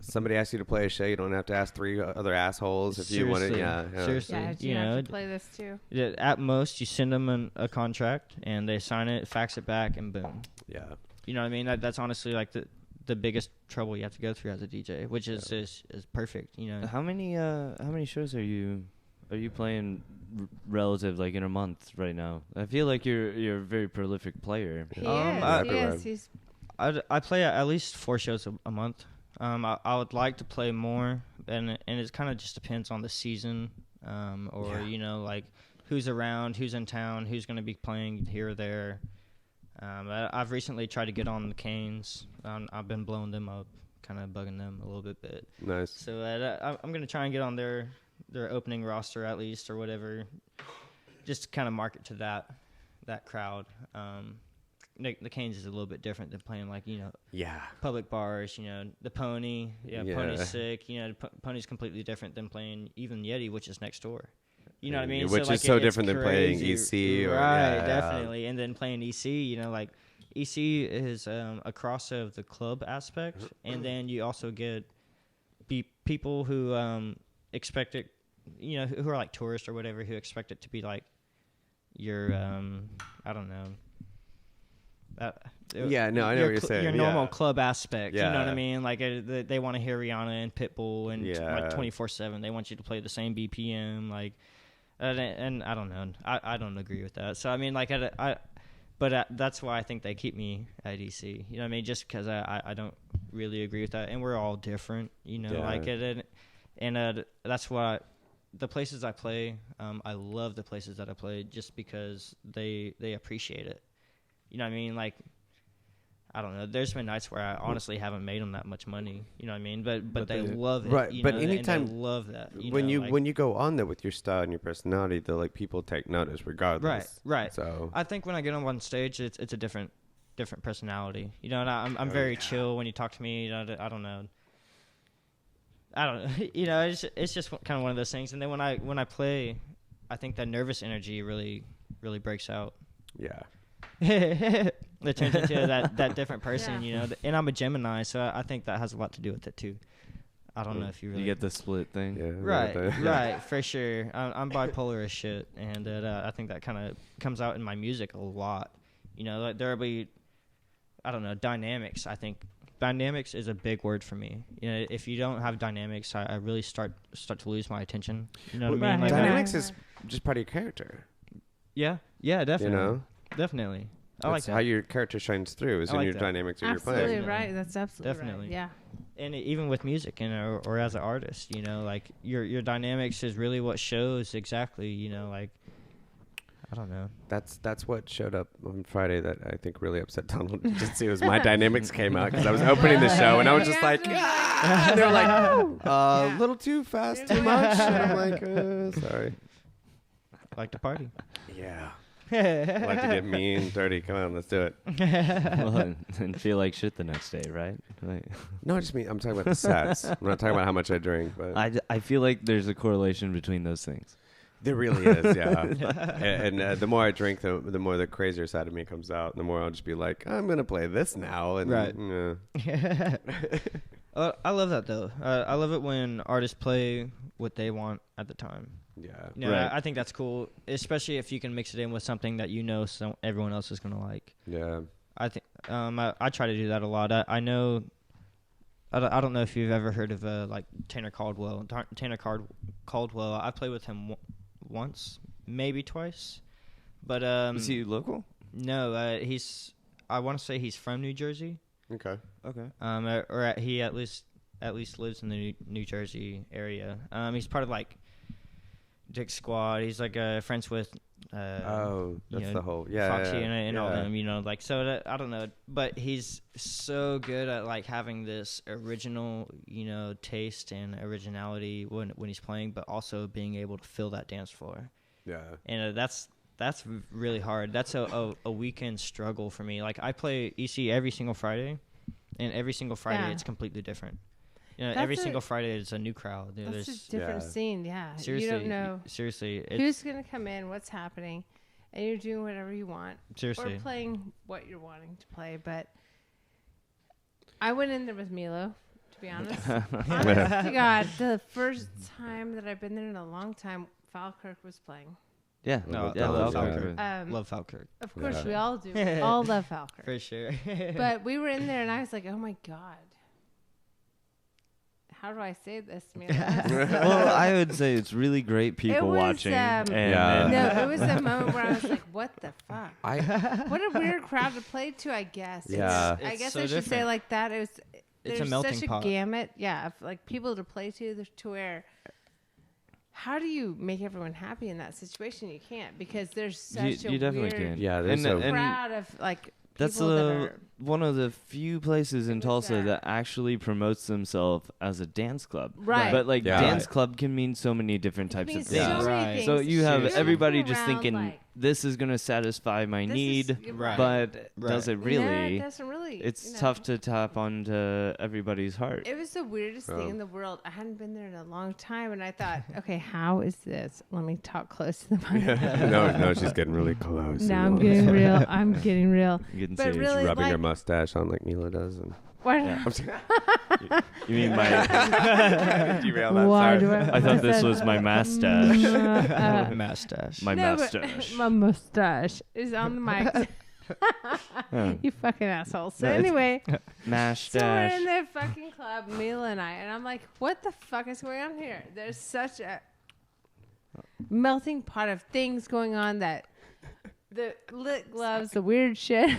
Somebody asks you to play a show, you don't have to ask 3 other assholes if you want it. Seriously. Yeah. Seriously. Yeah, do you you have know, to play this too? At most you send them a contract and they sign it, fax it back, and boom. Yeah. You know what I mean? That's honestly like the biggest trouble you have to go through as a DJ, which is perfect. How many shows are you playing relative like in a month right now? I feel like you're a very prolific player. He everywhere. is. He's I play at least 4 shows a month. I would like to play more, and it kind of just depends on the season, or Yeah. like who's around, who's in town, who's going to be playing here or there. I've recently tried to get on the Canes. I've been blowing them up, kind of bugging them a little bit. Nice. So I'm going to try and get on their opening roster at least, or whatever, just to kind of market to that crowd. The Canes is a little bit different than playing like Yeah. public bars. The Pony, Yeah. Pony's sick. Pony's completely different than playing even Yeti, which is next door. You know what I mean? Which is like, so it's different than playing crazy. EC or right, yeah. definitely. And then playing EC, like EC is a cross of the club aspect, and then you also get people who expect it, who are like tourists or whatever, who expect it to be like your I don't know. Yeah, no, I know what you're saying. Your normal Yeah. club aspect, you know what Yeah. I mean? Like they want to hear Rihanna and Pitbull and Yeah. like 24/7. They want you to play the same BPM, like, and I don't know. I don't agree with that. So I mean, like but that's why I think they keep me at EC. You know what I mean? Just because I don't really agree with that, and we're all different. Yeah. Like and that's why the places I play, I love the places that I play just because they appreciate it. You know what I mean? Like, I don't know. There's been nights where I honestly haven't made them that much money. You know what I mean? But they love it. Right, You but know, anytime- and they love that. When you go on there with your style and your personality, people take notice regardless. Right. So I think when I get on stage, it's a different personality. And I'm very chill when you talk to me. I don't know. It's just kind of one of those things. And then when I play, I think that nervous energy really breaks out. yeah. It turns into that different person, Yeah. And I'm a Gemini, so I think that has a lot to do with it too. I don't know if you really You get the split thing. Yeah. right, Yeah. right, for sure. I'm bipolar as shit, and I think that kind of comes out in my music a lot. You know, like there'll be, I don't know, dynamics. I think dynamics is a big word for me. You know, if you don't have dynamics, I really start to lose my attention. You know what I mean? Right, Like, Dynamics is just part of your character. yeah, definitely, You know, definitely. I that's like that. how your character shines through. Is I in like your that. dynamics that you're Absolutely playing. Definitely. right. That's absolutely Definitely. right. Yeah. And even with music, you know, or as an artist, you know, like your dynamics is really what shows exactly. You know, like I don't know. That's what showed up on Friday that I think really upset Donald. Just see, it was my dynamics came out because I was opening the show and I was just like, ah! And they were like, a little too fast, too much. And I'm like, sorry. I like to party. Yeah. I like to get mean, dirty. Come on, let's do it. Well, and feel like shit the next day, right? Like, No, I just mean I'm talking about the sets. I'm not talking about how much I drink, but I feel like there's a correlation between those things. there really is, yeah. And the more I drink, the more the crazier side of me comes out. And the more I'll just be like, I'm gonna play this now, and Right. yeah. I love that though. I love it when artists play what they want at the time. Yeah. You know, Right. I think that's cool, especially if you can mix it in with something that you know everyone else is gonna like. Yeah. I think I try to do that a lot. I know. I don't know if you've ever heard of like Tanner Caldwell. Caldwell. I played with him once, maybe twice, but Is he local? no. He's. I want to say he's from New Jersey. Okay. Okay. He at least lives in the New Jersey area. He's part of like Dick Squad. He's like friends with. Oh, you that's know, the whole Foxy yeah, and all yeah. them, you know, like so. I don't know, but he's so good at like having this original, you know, taste and originality when he's playing, but also being able to fill that dance floor. Yeah. And that's really hard. That's a weekend struggle for me. Like I play EC every single Friday, and every single Friday Yeah. it's completely different. You know, That's every a- single Friday it's a new crowd. That's There's a different Yeah. scene. Yeah. seriously, You don't know seriously, who's going to come in, what's happening, and you're doing whatever you want. seriously. Or playing what you're wanting to play. But I went in there with Milo, to be honest. Honest to God, the first time that I've been there in a long time, Falkirk was playing. Yeah. No, yeah. I love Falkirk. Falkirk. Love Falkirk Of course, Yeah. we all do. We all love Falkirk. for sure. But we were in there, and I was like, oh, my God. How do I say this, Milo? Well, I would say it's really great people was, watching. yeah. and No, it was a moment where I was like, what the fuck? I What a weird crowd to play to, I guess. Yeah. I It's guess so I should say different. like that. It was. It's a There's melting such pot. a gamut, yeah, of like people to play to where. How do you make everyone happy in that situation? You can't because there's such you a definitely weird can. Yeah, there's and, a- and crowd of like that's people that are. one of the few places in was Tulsa that. that actually promotes themselves as a dance club. Right. But like Yeah. dance club can mean so many different types means of things. so many Right. things. So you have Seriously. everybody Walking just around thinking like, this is going to satisfy my this need, is, Right. but Right. does it No, really? it doesn't really. It's you know. tough to tap onto everybody's heart. It was the weirdest thing Oh. in the world. I hadn't been there in a long time, and I thought, okay, how is this? Let me talk close to the mic. no, she's getting really close. Now I'm getting real. I'm getting real. Getting But serious. really, rubbing her like, mustache on like Mila does. And why, You mean my? derail that. why Sorry. do I? I thought this was my mustache. Mustache. My no, but mustache. my mustache is on the mic. Huh. You fucking asshole. So No, it's- anyway, Mash so we're in dash. the fucking club, Mila and I, and I'm like, what the fuck is going on here? There's such a melting pot of things going on that the lit gloves, the weird shit.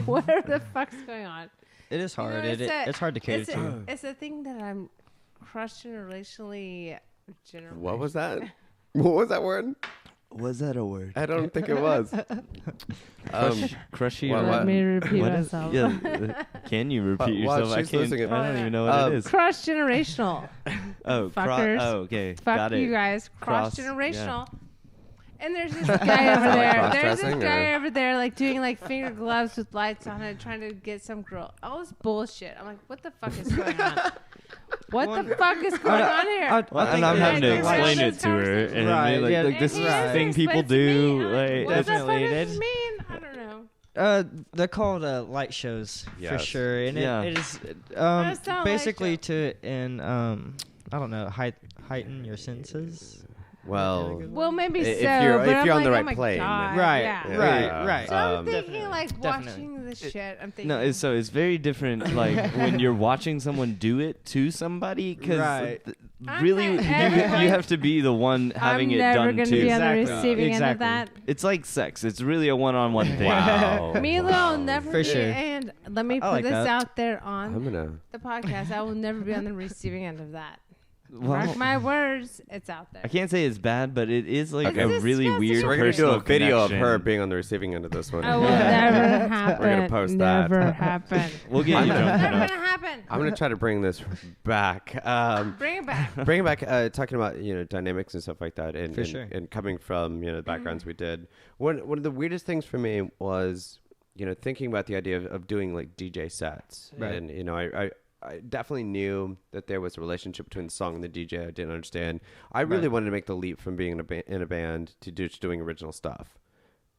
What the fuck's going on? It is You know, hard. It's hard to cater to. It's a thing that I'm crushed generationally. What was that? What was that word? Was that a word? I don't think it was. Crushy. What- or- Let me repeat what is- myself. yeah, can you repeat While yourself? I she's can't. losing it- I don't even know what it is. Cross generational. Oh, fuckers. okay. Fuck Got it. you guys. Cross Cross- generational. And there's this guy over there. There's this cross-dressing, guy or- over there, like doing like finger gloves with lights on it, trying to get some girl. All this bullshit. I'm like, what the fuck is going on? What the fuck is going on here? Well, and think I'm that- having to Like, explain this it to her, conversation. and Right, be like, yeah, like, this is And he the thing is, people but to me, do. I'm like, Like, what the fuck Definitely, does it this is. mean? I don't know. They're called light shows for Yes. sure, and Yeah. it is What's that light basically show? I don't know, heighten your senses. Well, Well, maybe If so. you're- but if I'm you're on like, the oh right my plane. God, Right, yeah. right. So I'm thinking, Definitely. like, Definitely. watching this shit. I'm thinking. No, it's very different. Like when you're watching someone do it to somebody, because Right. I'm really not you, ever going- you have to be the one having I'm it never done gonna too. be on the Exactly. receiving end of Exactly. that. It's like sex. It's really a one-on-one thing. wow. Milo will never For be. sure. And let me I put like this that. out there on I'm gonna. the podcast. I will never be on the receiving end of that. Well, Mark my words. It's out there. I can't say it's bad, but it is like Okay. a It's really disgusting. weird So we're gonna do personal a video of connection. her being on the receiving end of this one. I will never happen. We're gonna post that. Never happen. We'll get you drunk Never enough. gonna happen. I'm gonna try to bring this back. Bring it back. Bring it back. Talking about dynamics and stuff like that, and For and, sure. and coming from the backgrounds we did. One of the weirdest things for me was thinking about the idea of doing like DJ sets, Right. and I definitely knew that there was a relationship between the song and the DJ. I didn't understand. I really Right. wanted to make the leap from being in a band to just doing original stuff.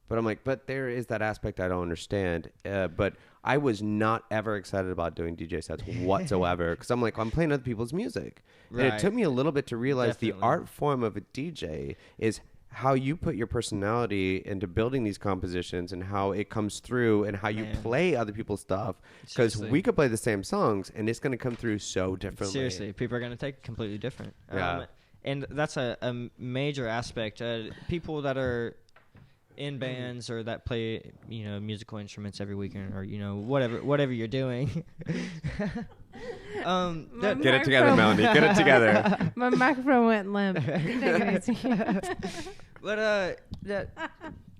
But I'm like, but there is that aspect I don't understand. But I was not ever excited about doing DJ sets whatsoever because I'm like, I'm playing other people's music. And it Right. took me a little bit to realize Definitely. the art form of a DJ is how you put your personality into building these compositions and how it comes through and how you Man. play other people's stuff. Because Seriously. we could play the same songs and it's going to come through so differently. Seriously, people are going to take it completely different. Yeah. And that's a major aspect. People that are in bands or that play, musical instruments every weekend or, whatever you're doing. My Get it together, microphone- Melanie. Get it together. My microphone went limp. Take it easy. But that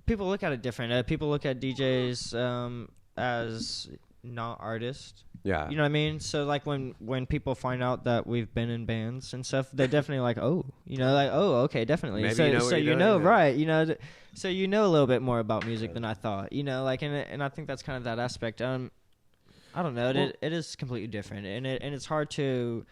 people look at it different. People look at DJs as not artists. Yeah. You know what I mean? So like when people find out that we've been in bands and stuff, they're definitely like, okay, definitely. Maybe so you know what so you're you doing, know, yeah. right? So you know a little bit more about music than I thought. And I think that's kind of that aspect. I don't know. Well- It is completely different, and it's hard to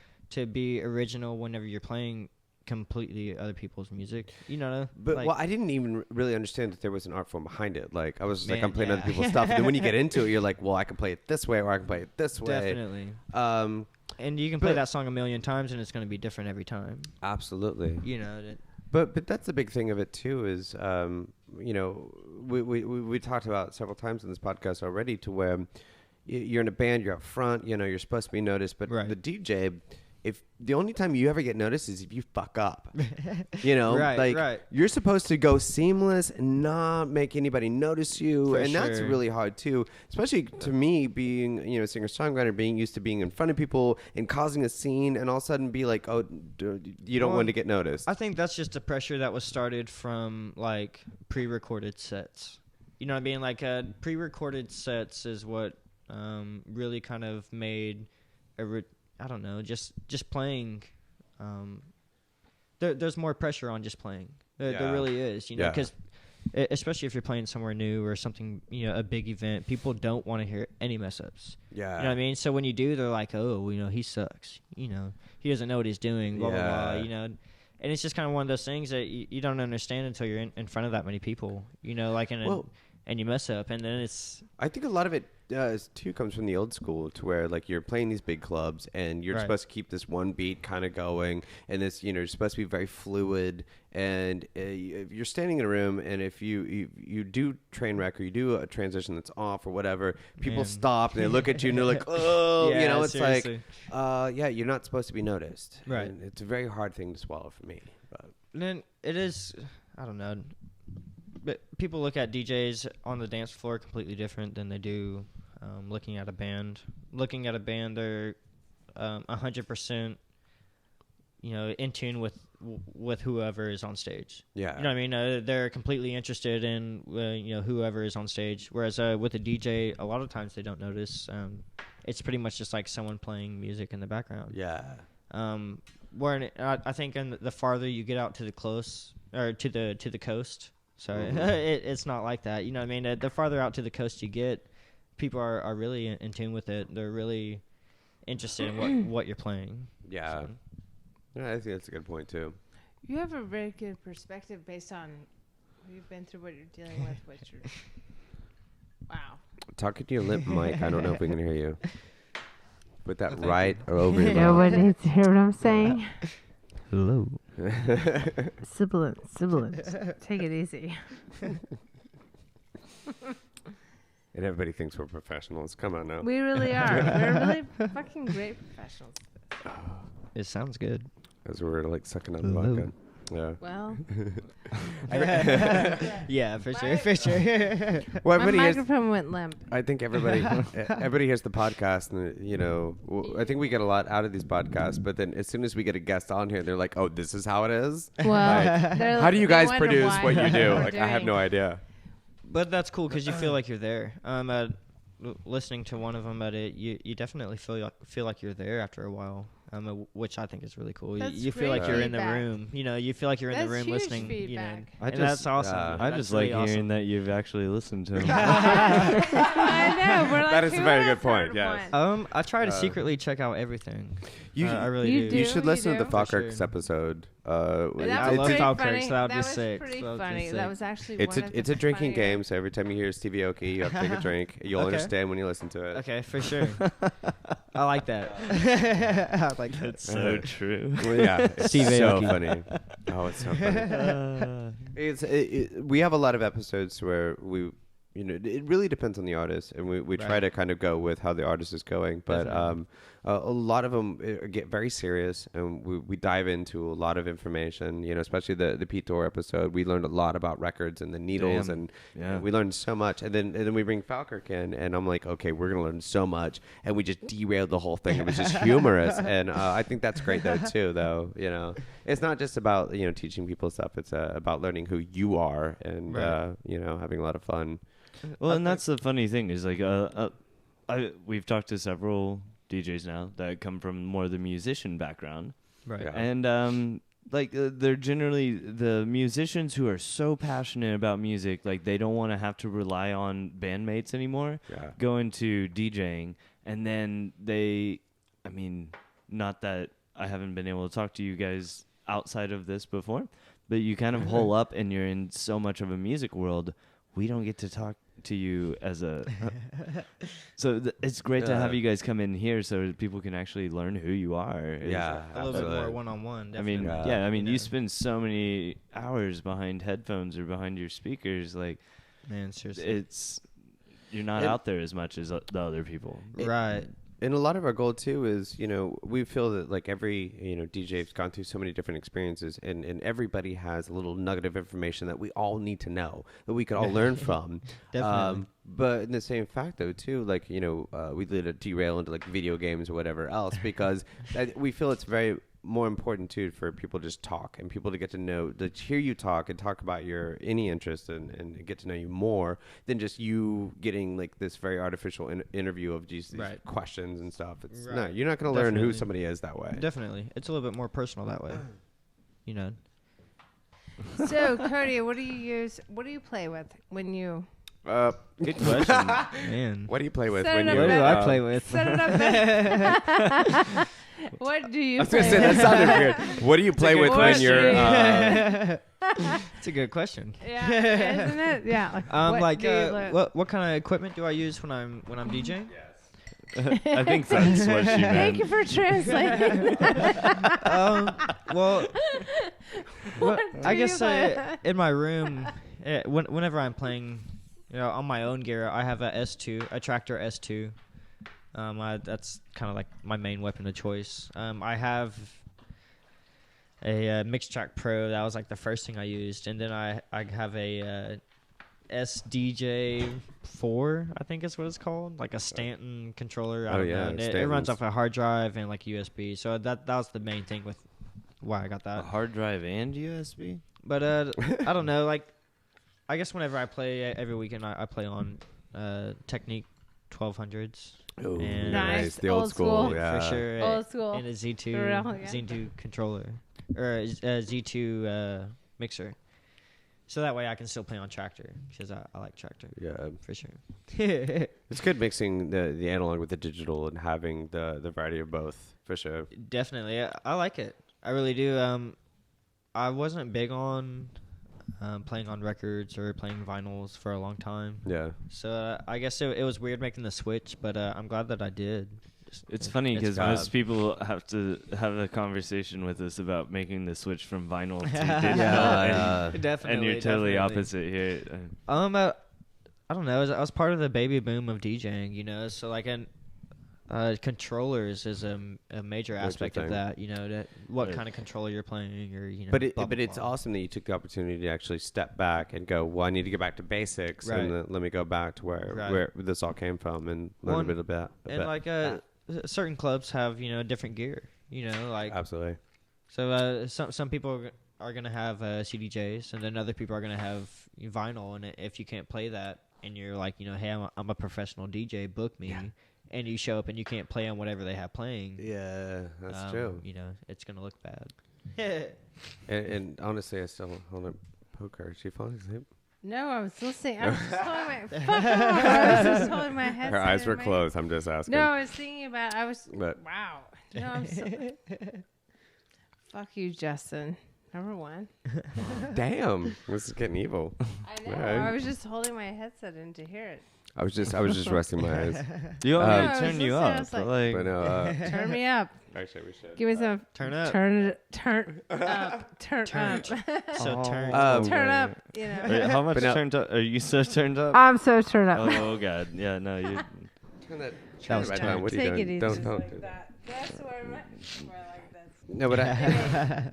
be original whenever you're playing completely other people's music. But like, I didn't even really understand that there was an art form behind it. Like I was just like, Man, I'm playing yeah. other people's stuff. And then when you get into it, you're like, well, I can play it this way or I can play it this way. definitely. Um, And you can play but- that song a million times, and it's going to be different every time. absolutely. But that's the big thing of it too is we talked about several times in this podcast already to where you're in a band, you're up front, you're supposed to be noticed, but Right. the DJ, if the only time you ever get noticed is if you fuck up, Right, right. you're supposed to go seamless and not make anybody notice you, For and that's sure. really hard too, especially to me being a singer-songwriter, being used to being in front of people and causing a scene, and all of a sudden be like, oh, you don't Well, want to get noticed. I think that's just a pressure that was started from like pre-recorded sets. You know what I mean? Like pre-recorded sets is what really kind of made I don't know, just playing. There's more pressure on just playing. There Yeah. really is, Yeah. because especially if you're playing somewhere new or something, a big event, people don't want to hear any mess ups. Yeah. You know what I mean? So when you do, they're like, oh, he sucks. He doesn't know what he's doing, blah, blah, blah, And it's just kind of one of those things that you don't understand until you're in front of that many people, and you mess up. And then it's... I think a lot of it too comes from the old school to where like you're playing these big clubs and you're Right. supposed to keep this one beat kind of going, and this you're supposed to be very fluid, and if you're standing in a room and if you do train wreck or you do a transition that's off or whatever, people Man. stop and they look at you and they're like, oh, Yeah, it's seriously. like yeah, you're not supposed to be noticed. Right. And it's a very hard thing to swallow for me, but And then it is, I don't know, but people look at DJs on the dance floor completely different than they do looking at a band. Looking at a band, they're 100%, in tune with whoever is on stage. yeah. You know what I mean? They're completely interested in whoever is on stage. Whereas with a DJ, a lot of times they don't notice. It's pretty much just like someone playing music in the background. Yeah. I think the farther you get out to the to the coast, sorry, Mhm. it's not like that. You know what I mean? The farther out to the coast you get, people are really in tune with it. They're really interested in what you're playing. Yeah. So, Yeah, I think that's a good point too. You have a very good perspective based on you've been through what you're dealing with. Wow. Talk into your lip mic. I don't know if we can hear you. Put that right over your No mouth. one needs to hear what I'm saying. Hello. Sibilance. Take it easy. And everybody thinks we're professionals. Come on now. We really are. We're really fucking great professionals. It sounds good. As we're like sucking on the Hello. vodka. Yeah. Well, Yeah, for sure, Right. for sure. Well, my everybody hears. microphone went limp. I think everybody hears the podcast, and I think we get a lot out of these podcasts. But then, as soon as we get a guest on here, they're like, "Oh, this is how it is." Well, they're- How do you they guys wonder produce why what you do? we're Like, I have doing- no idea. But that's cool because you feel like you're there. Listening to one of them at it, you definitely feel like you're there after a while. Which I think is really cool. That's You feel great like you're in the feedback. room. You feel like you're in That's the room huge listening. feedback. I And just- that's awesome. I That's just really like hearing awesome. that you've actually listened to him. I know. We're like, That is a who very has good point, heard yes. one? I try to secretly check out everything. I really You do. You do? should You listen to do? the For Falkirk's sure. episode. That I was love pretty Falkirks, funny. that would be was sick. pretty That would be funny. sick. That was actually It's one a of it's the a drinking funnier- game. So every time you hear Stevie Aoki, you have to take a drink. You'll Okay. understand when you listen to it. Okay, for sure. I like that. I like that. It's so true. Well, yeah, it's Steve so Aoki. funny. Oh, it's so funny. We have a lot of episodes where it really depends on the artist, and we try Right. to kind of go with how the artist is going. But Definitely. a lot of them get very serious, and we dive into a lot of information. Especially the Pete Dorr episode, we learned a lot about records and the needles, Damn. and Yeah. we learned so much. And then we bring Falkirk in, and I'm like, okay, we're gonna learn so much, and we just derailed the whole thing. It was just humorous, and I think that's great though too. It's not just about teaching people stuff. It's about learning who you are, and Right. having a lot of fun. Well, and that's the funny thing is like, we've talked to several DJs now that come from more the musician background, Right. Yeah. and they're generally the musicians who are so passionate about music, like they don't want to have to rely on bandmates anymore. Yeah. Go into DJing, and then not that I haven't been able to talk to you guys outside of this before, but you kind of hole up and you're in so much of a music world. We don't get to talk to you as a so it's great to have you guys come in here so people can actually learn who you are. Yeah, A little bit more absolutely. one-on-one. I mean, definitely. you spend so many hours behind headphones or behind your speakers. Like, Man, seriously. you're not And- out there as much as the other people. Right. And a lot of our goal too is, we feel that like every, DJ's gone through so many different experiences, and everybody has a little nugget of information that we all need to know, that we could all learn from. Definitely. But in the same fact though too, like, we let it derail into like video games or whatever else, because we feel it's very more important too for people to just talk, and people to get to know, to hear you talk and talk about your any interest, and get to know you more than just you getting like this very artificial interview of just these Right. questions and stuff. It's Right. no, you're not going to learn who Definitely. somebody is that way. Definitely. It's a little bit more personal that way. So, Cody, what do you use? What do you play with when you Good question. Man. What do you play with Set when it you? up What do better. I play with? set it up? What do you I was play going to say with? that sounded weird. What do you play good with when question. you're? It's a good question. Yeah, isn't it? Yeah. What do you learn? What kind of equipment do I use when I'm DJing? I think that's what she meant. Thank you for translating. Well, What I do you guess play? in my room, whenever I'm playing, on my own gear, I have a Tractor S2. That's kind of like my main weapon of choice. I have a Mix Track Pro. That was like the first thing I used, and then I have a SDJ4, I think is what it's called, like a Stanton controller. I Oh, don't yeah, know. And it runs Stantons. off a hard drive and like USB. So that was the main thing with why I got A that. hard drive and USB? But I don't know. Like, I guess whenever I play every weekend, I play on Technique 1200s. Ooh, And- Nice. The old Old school. school. Yeah. For sure. Old school. And a Z2 For real, yeah. Z2 controller or a Z2 mixer. So that way I can still play on Tractor because I like Tractor Yeah. for sure. It's good mixing the analog with the digital and having the variety of both, for sure. Definitely. I like it. I really do. I wasn't big on playing on records or playing vinyls for a long time. Yeah. So I guess it was weird making the switch, but I'm glad that I did. It's funny because God. most people have to have a conversation with us about making the switch from vinyl to digital. Definitely. And you're totally definitely. opposite here. I don't know. I was part of the baby boom of DJing, you know. So like, controllers is a major aspect of thing. that. You know, what Right. kind of controller you're playing, or you know. But blah, but blah, it's blah. awesome that you took the opportunity to actually step back and go, well, I need to get back to basics, Right. and let me go back to where Right. this all came from and learn Well, a bit about. And like certain clubs have different gear. You know, like Absolutely. so some people are gonna have CDJs, and then other people are gonna have vinyl. And if you can't play that, and you're like, hey, I'm a professional DJ, book me. Yeah. And you show up and you can't play on whatever they have playing. Yeah, that's true. You know, it's gonna look bad. And honestly, I still want to poke her. Is she falling asleep? No, I was listening. I was just holding my fuck off. I was just holding my head. Her eyes were closed. I'm just asking. No, I was thinking about. But- Wow. No, I'm so. Fuck you, Justin. Number one. Damn, this is getting evil. I know. Right. I was just holding my headset in to hear it. I was just resting my eyes. Do you want me No, to I was turn you listening, I up? was like- Like, But no, Turn me up. actually, we should. Give me some. Turn up. Turn up. Turn Turn. up. So turn. Turn up. You know. Wait, how much But no- turned up? Are you so turned up? I'm so turned up. Oh God, yeah, no, you. Turn that was right turned. down. What are you Take doing? it easy. Don't Just do like that. That's where my. Where like this. No, but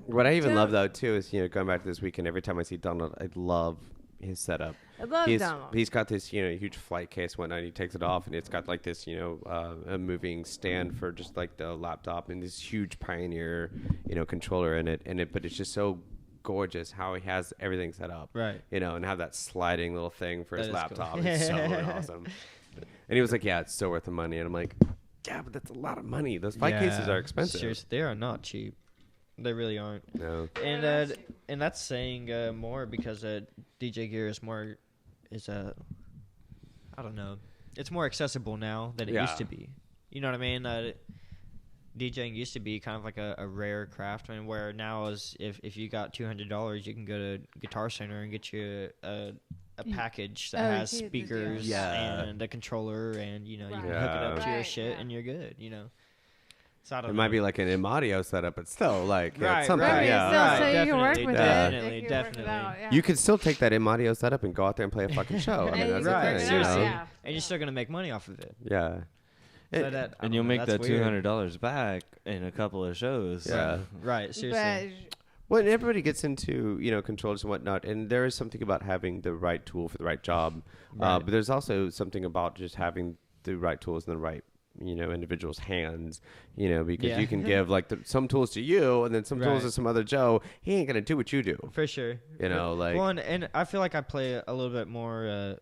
what I even Don't- love though too is going back to this weekend. Every time I see Donald, I love his setup. I love Donald. He's got this huge flight case and whatnot. He takes it off and it's got like this a moving stand for just like the laptop and this huge Pioneer controller in it. But it's just so gorgeous how he has everything set up. Right. And have that sliding little thing for his That is cool. laptop. It's so awesome. And he was like, "Yeah, it's still worth the money." And I'm like, "Yeah, but that's a lot of money. Those flight cases are expensive." Seriously, they are not cheap. They really aren't. No. And that's saying more because DJ gear is I don't know, it's more accessible now than it used to be. You know what I mean? DJing used to be kind of like a rare craft, where now is if you got $200, you can go to Guitar Center and get you a package that has you get the deal. speakers Yeah. and a controller, and you can Right. hook it up to your Right, shit yeah. and you're good. So I don't It know. might be like an audio setup, but still, like it's Right, something. right, Yeah. Still, right, so you can work definitely, with definitely, it. If you definitely. Work it out, yeah. You could still take that audio setup and go out there and play a fucking show. I mean, And that's you the can right, work thing. it seriously. out, yeah. And you're still gonna make money off of it. Yeah. So It- that, I And don't you'll know, make that's that weird. $200 back in a couple of shows. Yeah. Right, seriously. Well, and everybody gets into controllers and whatnot, and there is something about having the right tool for the right job. Right. But there's also something about just having the right tools in the right individual's hands. Because Yeah. you can give like some tools to you, and then some tools to Right. some other Joe. He ain't gonna do what you do. For sure. Like Well, and I feel like I play a little bit more.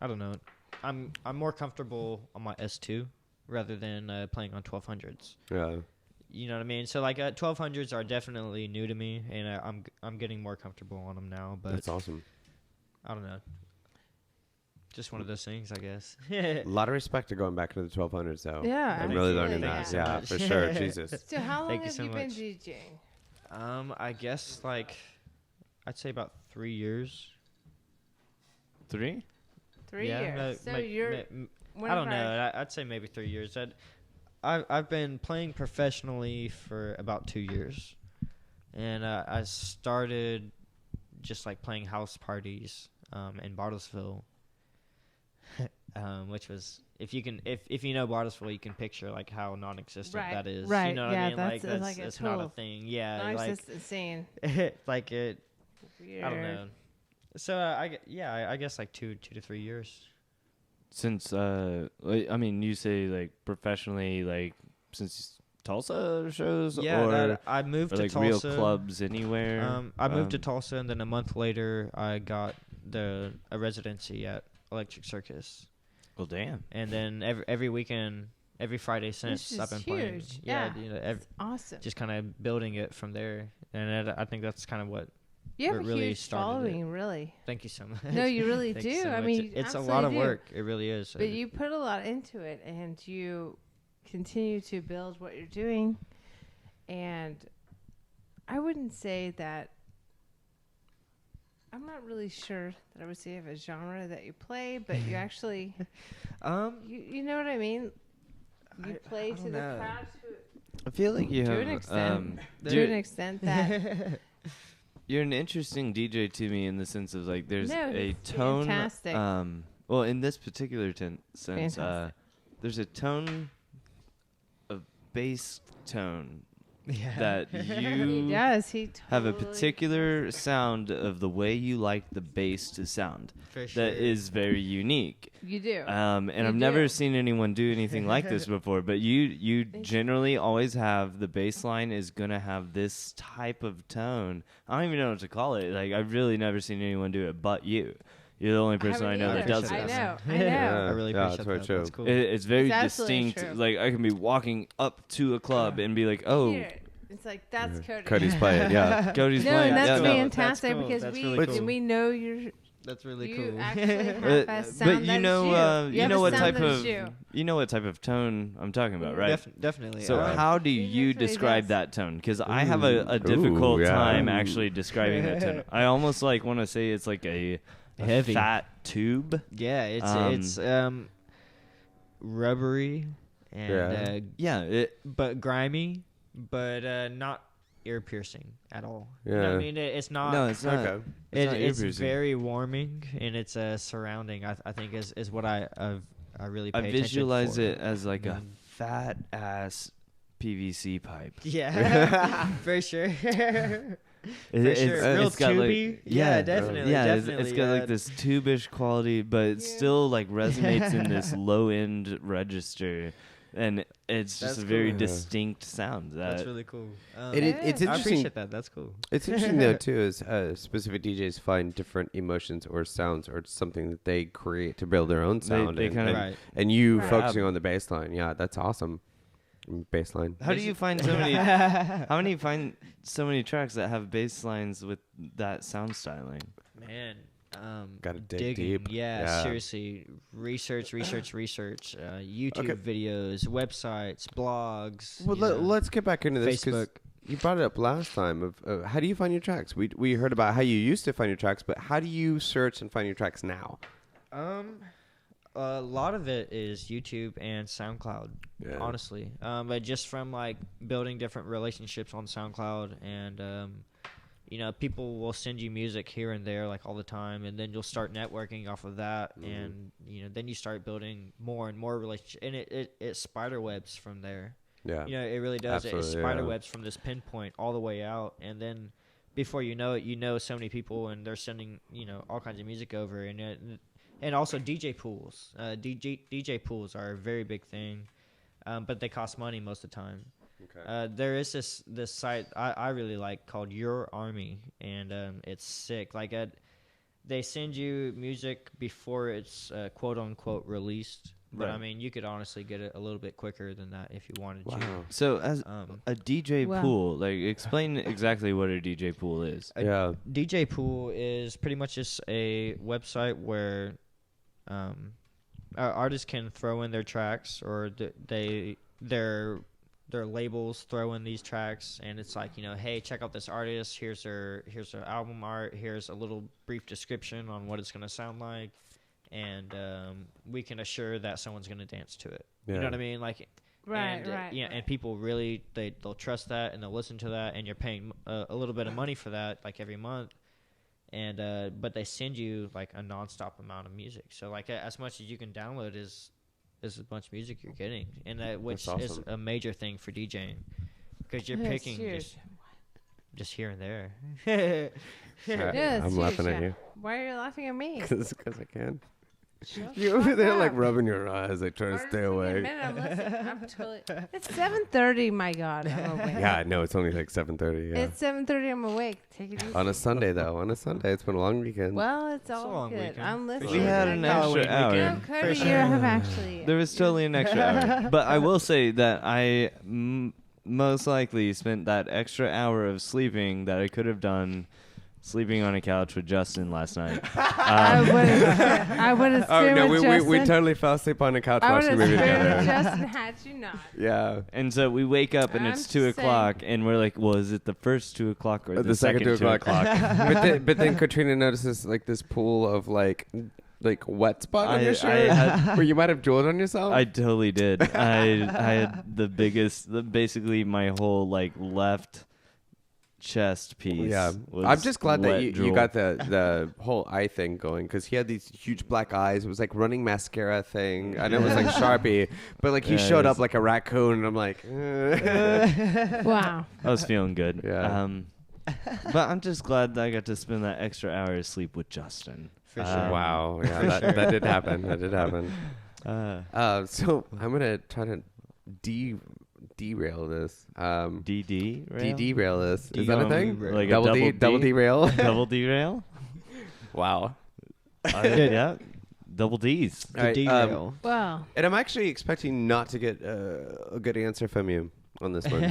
I don't know. I'm more comfortable on my S2 rather than playing on 1200s. yeah. You know what I mean? So like 1200s are definitely new to me, and I'm getting more comfortable on them now. But That's awesome. I don't know. Just one of those things, I guess. A lot of respect to going back into the 1200s, though. Yeah, I'm really learning absolutely. that. Thank you so Yeah, much. for sure. Jesus. So how long Thank you have so you been much. DJing? I guess I'd say about 3 years. 3? 3 Yeah, years. So you're. I don't know. I'd say maybe 3 years. I've been playing professionally for about 2 years, and I started just like playing house parties in Bartlesville, which was if you know Bartlesville, you can picture like how non-existent Right, that is. right, You know what yeah, I mean? that's Like like a that's not a total thing. Yeah, like Non-existent scene. like it. Weird. I don't know. So I guess like 2 to 3 years. Since you say like professionally, like since Tulsa shows, Yeah, or, I moved or to like Tulsa. real clubs anywhere. I moved to Tulsa, and then a month later, I got a residency at Electric Circus, Well, damn. and then every weekend, every Friday since is I've been playing. huge. Yeah, Yeah. Awesome. just kind of building it from there, and I think that's kind of what. You have it a really huge started following, really. Thank you so much. No, you really Thank you do. so I much. mean, it's a absolutely lot of do. work. It really is. But you put a lot into it, and you continue to build what you're doing. And I wouldn't say that I'm not really sure that I would say you have a genre that you play, but you actually, you know what I mean? You play to the crowd I feel like you to have an extent. To you're- an extent that You're an interesting DJ to me in the sense of like there's No, a he's tone. fantastic. Well, in this particular sense, Fantastic. there's a tone of bass tone Yeah. that he you does. He have a totally particular sound of the way you like the bass to sound For sure. that is very unique. You do. And You I've never do. seen anyone do anything like this before. But you generally always have the bass line is gonna have this type of tone. I don't even know what to call it. Like I've really never seen anyone do it, but you. You're the only person I know that does I it. know. I really Yeah, appreciate that's very that. true. That's cool. It's very It's absolutely distinct. true. Like I can be walking up to a club and be like, "Oh, Here, it's like that's Cody. Cody's playing, yeah. Cody's No, playing." and that's Yeah, no. fantastic That's cool. because That's we really cool. we know you're That's really you cool. actually have But a sound you know, that's you have know a what sound type that is of you. you know what type of tone I'm talking about, right? Definitely. So how do He you knows what he describe does. that tone? Because I have a difficult Ooh, yeah. time actually describing that tone. I almost like want to say it's like a Heavy. fat tube. Yeah, it's rubbery and Yeah. Yeah, but grimy, but not ear piercing at all. You know what Yeah. I mean, it's not. no, it's not. Okay. It's not It's ear-piercing. very warming, and it's surrounding. I think is what I really pay I attention visualize for. it as like a Mm. fat ass PVC pipe. Yeah, for sure. For sure. Real got like- tubey. Yeah, definitely, Yeah, it's definitely, got like this tube-ish quality, but it Yeah. still like resonates in this low-end register, and it's just That's a very cool. distinct sound. That's That really cool. It's I interesting. appreciate that. That's cool. It's interesting though too, is specific DJs find different emotions or sounds or something that they create to build their own sound. they and, kinda- and, Right. and you Right. focusing on the bass line, yeah, that's awesome. Bass line. How do you find so many? How do you find so many tracks that have bass lines with that sound styling? Man, Gotta dig digging. deep. Yeah, Yeah. seriously. Research. YouTube Okay. videos, websites, blogs. Well, you know, let's get back into this because Facebook. you brought it up last time. Of how do you find your tracks? We heard about how you used to find your tracks, but how do you search and find your tracks now? A lot of it is YouTube and SoundCloud, Yeah. honestly. But just from like building different relationships on SoundCloud, and people will send you music here and there like all the time, and then you'll start networking off of that, and then you start building more and more relationships, and it spider webs from there. Yeah. It really does. It Absolutely, spider yeah. webs from this pinpoint all the way out, and then before you know it, so many people, and they're sending all kinds of music over, and also DJ pools. DJ pools are a very big thing, but they cost money most of the time. Okay. There is this site I really like called Your Army, and it's sick. Like they send you music before it's quote unquote released. But Right. I mean, you could honestly get it a little bit quicker than that if you wanted Wow. So as to. a DJ Wow. pool, like explain exactly what a DJ pool is. Yeah. DJ Pool is pretty much just a website where artists can throw in their tracks, or their labels throw in these tracks, and it's like, hey, check out this artist. Here's their album art. Here's a little brief description on what it's gonna sound like, and we can assure that someone's gonna dance to it. You know Yeah. what I mean? Like. Right, and, right. Yeah, right. and people really they'll trust that, and they'll listen to that, and you're paying a little bit of money for that, like every month, and but they send you like a nonstop amount of music. So like as much as you can download is a bunch of music you're getting, and which That's is awesome. a major thing for DJing, because you're Yeah, it's picking huge. just here and there. Yeah, Yeah, it's I'm laughing huge, at yeah. you Why are you laughing at me? because I can. Shut You the over fuck there like up. rubbing your eyes, like trying to Honestly, stay in a awake. minute, I'm listening. I'm totally. It's 7:30. My God, I'm awake. Yeah, no, it's only like 7:30. Yeah. It's 7:30. I'm awake. Take it easy. On a Sunday though. On a Sunday, it's been a long weekend. Well, it's a all long good. weekend. I'm For listening. We had I an got extra you. hour. No, Cody, For you sure. have actually. There was totally an extra hour. But I will say that I most likely spent that extra hour of sleeping that I could have done sleeping on a couch with Justin last night. I would have Oh screamed no, with we Justin. totally fell asleep on the couch I would watching have the movie screamed with together. Justin had you not. Yeah. And so we wake up and I'm it's just 2 saying. o'clock, and we're like, well, is it the first 2 o'clock or the second 2 o'clock? but then Katrina notices like this pool of like wet spot on your shirt where you might have drooled on yourself. I totally did. I had basically my whole like left chest piece. Yeah, was I'm just glad that wet you drool. got the whole eye thing going, because he had these huge black eyes. It was like running mascara thing. I know it was like Sharpie, but like he Yeah, showed it up was- like a raccoon, and I'm like, Wow. I was feeling good. Yeah. But I'm just glad that I got to spend that extra hour of sleep with Justin. For sure. wow, yeah, that did happen. That did happen. So I'm gonna try to derail this. DD rail? Derail this. Is that a thing? Like a Double D, double derail. Double derail? Wow. Yeah. Double D's. All right, derail. Well, and I'm actually expecting not to get a good answer from you on this one.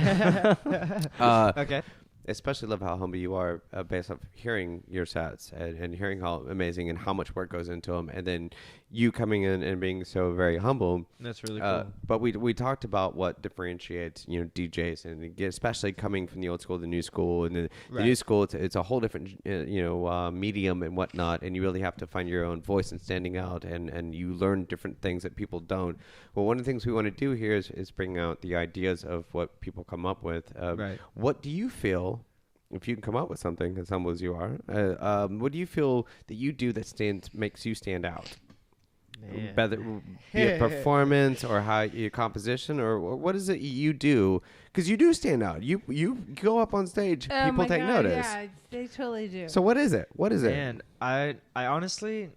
Okay. Especially love how humble you are based off hearing your sets and hearing how amazing and how much work goes into them, and then you coming in and being so very humble. That's really cool. But we talked about what differentiates DJs, and especially coming from the old school, the new school, and the new school. It's a whole different medium and whatnot, and you really have to find your own voice and standing out, and you learn different things that people don't. Well, one of the things we want to do here is bring out the ideas of what people come up with. What do you feel? If you can come up with something as humble as you are, what do you feel that you do that makes you stand out? Whether be it performance or how your composition, or what is it you do? Because you do stand out. You go up on stage, oh people my take God, notice. Yeah, they totally do. So what is it? What is it? And I honestly,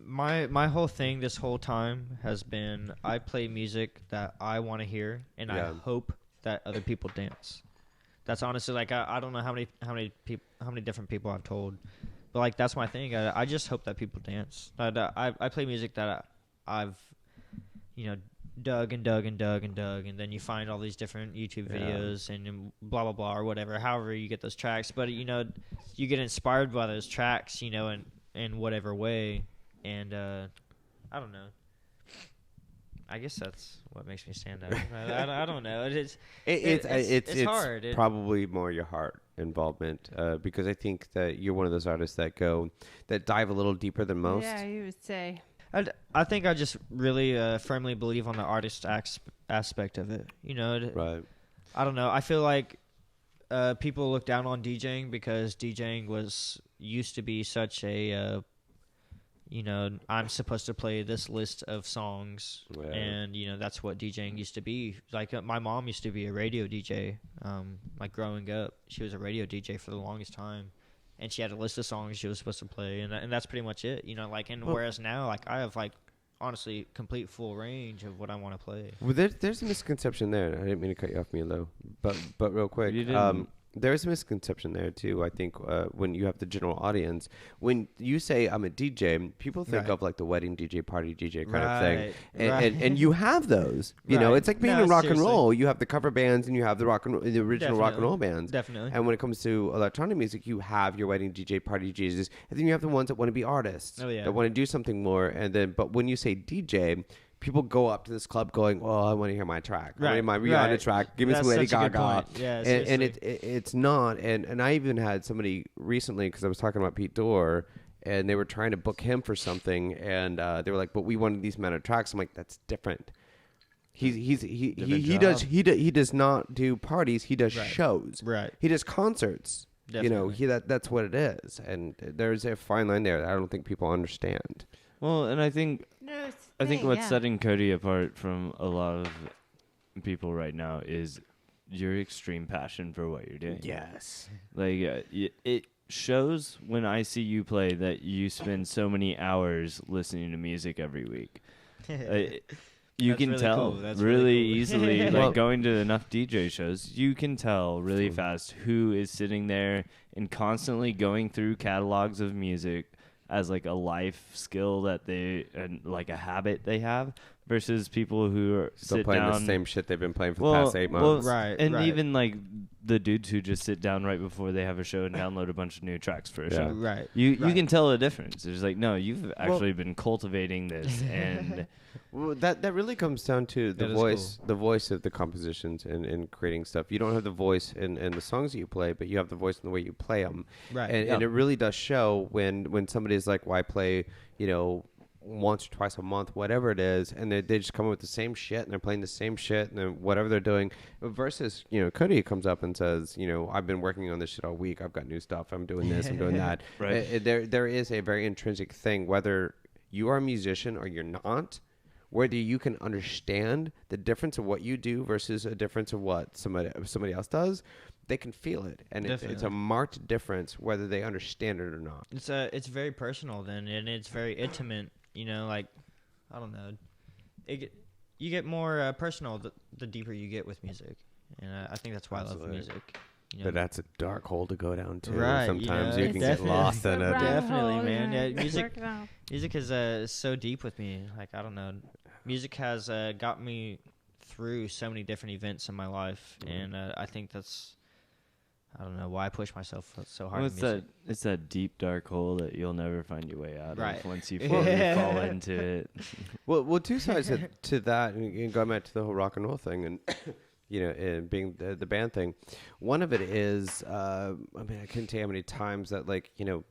my whole thing this whole time has been I play music that I want to hear, and I hope that other people dance. That's honestly like I don't know how many different people I've told, but like that's my thing. I just hope that people dance. I play music that I've dug, and then you find all these different YouTube videos and blah blah blah or whatever. However you get those tracks, but you get inspired by those tracks, in whatever way, and I don't know. I guess that's what makes me stand out. I don't know. It's hard. It's probably more your heart involvement, because I think that you're one of those artists that dive a little deeper than most. Yeah, you would say. I think I just really firmly believe on the artist aspect of it. Right. I don't know. I feel like people look down on DJing because DJing used to be such a I'm supposed to play this list of songs, and that's what DJing used to be. Like my mom used to be a radio DJ. Like growing up, she was a radio DJ for the longest time, and she had a list of songs she was supposed to play, and that's pretty much it. Whereas now, like I have honestly complete full range of what I want to play. Well, there's a misconception there. I didn't mean to cut you off, Milo, but real quick, You didn't. there's a misconception there too. I think when you have the general audience, when you say I'm a DJ, people think of like the wedding DJ, party DJ kind of thing, and you have those. It's like being in rock and roll. You have the cover bands and you have the original rock and roll bands. Definitely. And when it comes to electronic music, you have your wedding DJ, party DJs, and then you have the ones that want to be artists, that want to do something more. But when you say DJ, people go up to this club going, "Well, I want to hear my track. I want to hear my Rihanna track. Give me some Lady Gaga." Yeah, and it's not. And I even had somebody recently, because I was talking about Pete Dorr, and they were trying to book him for something, and they were like, "But we wanted these amount of tracks." I'm like, "That's different." He does not do parties. He does shows. Right. He does concerts. Definitely. That's what it is, and there's a fine line there that I don't think people understand. Well, and I think what's setting Cody apart from a lot of people right now is your extreme passion for what you're doing. Yes. Like it shows when I see you play that you spend so many hours listening to music every week. You That's can really tell cool. That's really really cool. easily, Well- like going to enough DJ shows, you can tell really fast who is sitting there and constantly going through catalogs of music as like a life skill that and like a habit they have, versus people who are Still sit playing down. the same shit they've been playing for the past 8 months. Right, and right. even like the dudes who just sit down right before they have a show and download a bunch of new tracks for a show. Right. You Right. can tell a difference. It's like, no, you've actually been cultivating this, and Well, that really comes down to the That is voice, the voice of the compositions and creating stuff. You don't have the voice in the songs that you play, but you have the voice in the way you play them. Right. And it really does show when somebody's like, "Well, I play, once or twice a month, whatever it is," and they just come up with the same shit and they're playing the same shit and then whatever they're doing. Versus, Cody comes up and says, "I've been working on this shit all week. I've got new stuff. I'm doing this. I'm doing that." Right. There is a very intrinsic thing, whether you are a musician or you're not. Whether you can understand the difference of what you do versus a difference of what somebody else does, they can feel it, and it's a marked difference whether they understand it or not. It's very personal then, and it's very intimate. Like I don't know, you get more personal the deeper you get with music, and I think that's why Absolutely. I love music. But that's a dark hole to go down to. Right, Sometimes you you know, can get definitely. lost in it. Definitely, man. Yeah, Yeah, music. work it out. Music is so deep with me. Like I don't know, music has got me through so many different events in my life, and I think that's I don't know why I push myself so hard. Well, in music. it's that deep dark hole that you'll never find your way out Right. of once you fully fall into it. Well, two sides to that, and going back to the whole rock and roll thing, and and being the band thing. One of it is, I couldn't tell you how many times that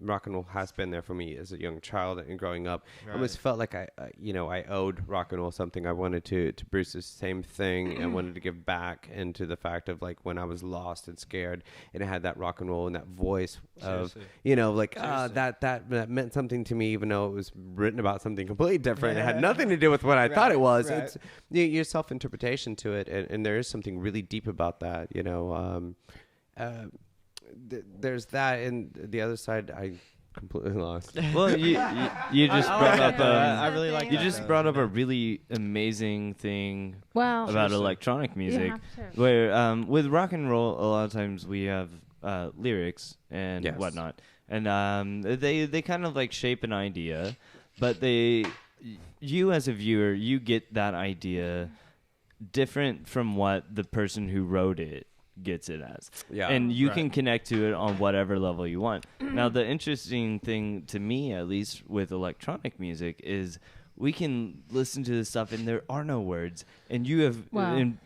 rock and roll has been there for me as a young child and growing up. I almost felt like I owed rock and roll something. I wanted to produce the same thing and wanted to give back into the fact of like when I was lost and scared, and it had that rock and roll and that voice of that meant something to me, even though it was written about something completely different. It had nothing to do with what I thought it was. Right. It's your self-interpretation to it, and there is something really deep about that. There's that, and the other side I completely lost. Well, you just brought up I really like you that, just though. brought up a really amazing thing Well, about electronic music, have to. where with rock and roll, a lot of times we have lyrics and Yes. whatnot, and they kind of like shape an idea, but you as a viewer, you get that idea different from what the person who wrote it gets it as. Yeah. And you Right. can connect to it on whatever level you want. Now, the interesting thing to me, at least with electronic music, is we can listen to this stuff and there are no words, and you have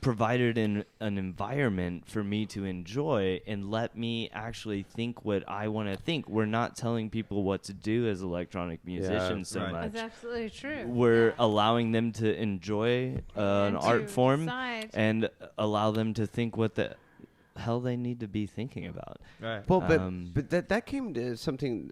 provided an environment for me to enjoy and let me actually think what I want to think. We're not telling people what to do as electronic musicians so right. much. That's absolutely true. We're Yeah. allowing them to enjoy an And art to form decide. and allow them to think what the hell they need to be thinking about. Right. Well, Um, but that came to something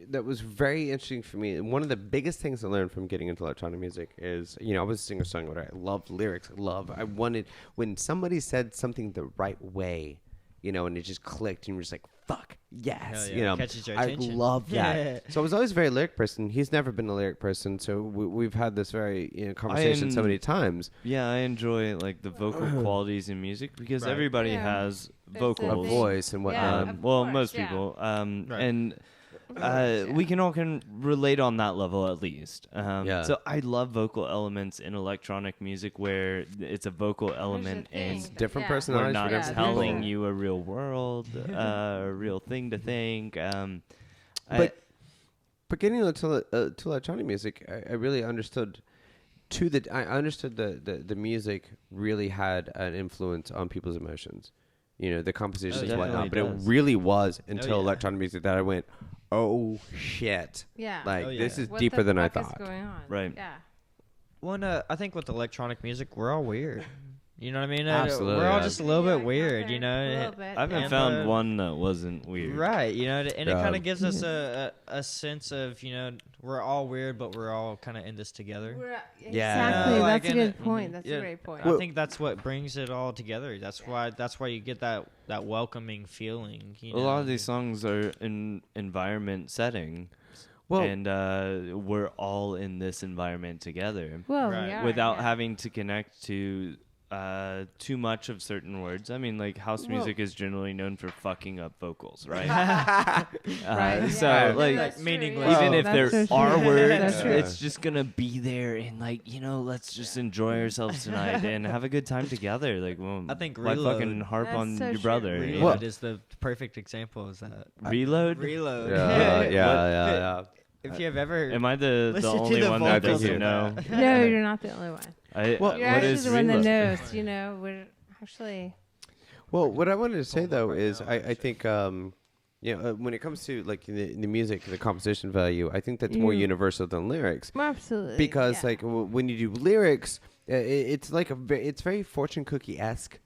that was very interesting for me. And one of the biggest things I learned from getting into electronic music is, I was a singer-songwriter. I loved lyrics. I wanted, when somebody said something the right way, and it just clicked, and you were just like, fuck, yes. Hell yeah. Catches your I attention. love that. Yeah. So I was always a very lyric person. He's never been a lyric person. So we've had this very conversation so many times. Yeah, I enjoy like the vocal qualities in music because Right. everybody Yeah. has There's vocals. A voice and whatnot. Yeah, of well, course, most yeah. people. Right. And we can all relate on that level at least. Yeah. So I love vocal elements in electronic music where it's a vocal element thing. and It's different we're personalities not for different telling people. you a real world, a real thing to think. But getting to electronic music, I really understood. I understood the music really had an influence on people's emotions, the compositions and whatnot. But definitely it does. really was until yeah. electronic music that I went, oh shit, Yeah. like Oh, yeah. this is What deeper the than I fuck is thought. going on? Right. Yeah. Well, I think with electronic music, we're all weird. You know what I mean? Absolutely, We're all yeah. just a little Yeah, bit weird, okay. you know? A little bit. I haven't And, found one that wasn't weird. Right, and it Yeah. kind of gives us a sense of, we're all weird, but we're all kind of in this together. Yeah. Exactly. Like, That's a and good point. That's yeah, a great point. I think that's what brings it all together. That's why you get that welcoming feeling. A lot of these songs are in environment setting. And we're all in this environment together Well, Right. we are, without yeah. having to connect to too much of certain words. I mean, like house music is generally known for fucking up vocals, right? Right. So Yeah. like That's true, meaningless. yeah. even if That's there so are true. words, That's true. it's just gonna be there and like let's just enjoy ourselves tonight and have a good time together. Like, well, I think why Reload. fucking harp That's on so your true. brother? Reload you know? is the perfect example of that. Reload. Reload. Yeah. If you have ever Am I the Listen to only the one that vocals doesn't of know? No, you're not the only one. Well, What You're actually is the one that Reload? knows. We're actually. Well, what I wanted to say though is I think when it comes to like the music, the composition value, I think that's more universal than lyrics. Absolutely. Because yeah. like when you do lyrics, it's like it's very fortune cookie esque.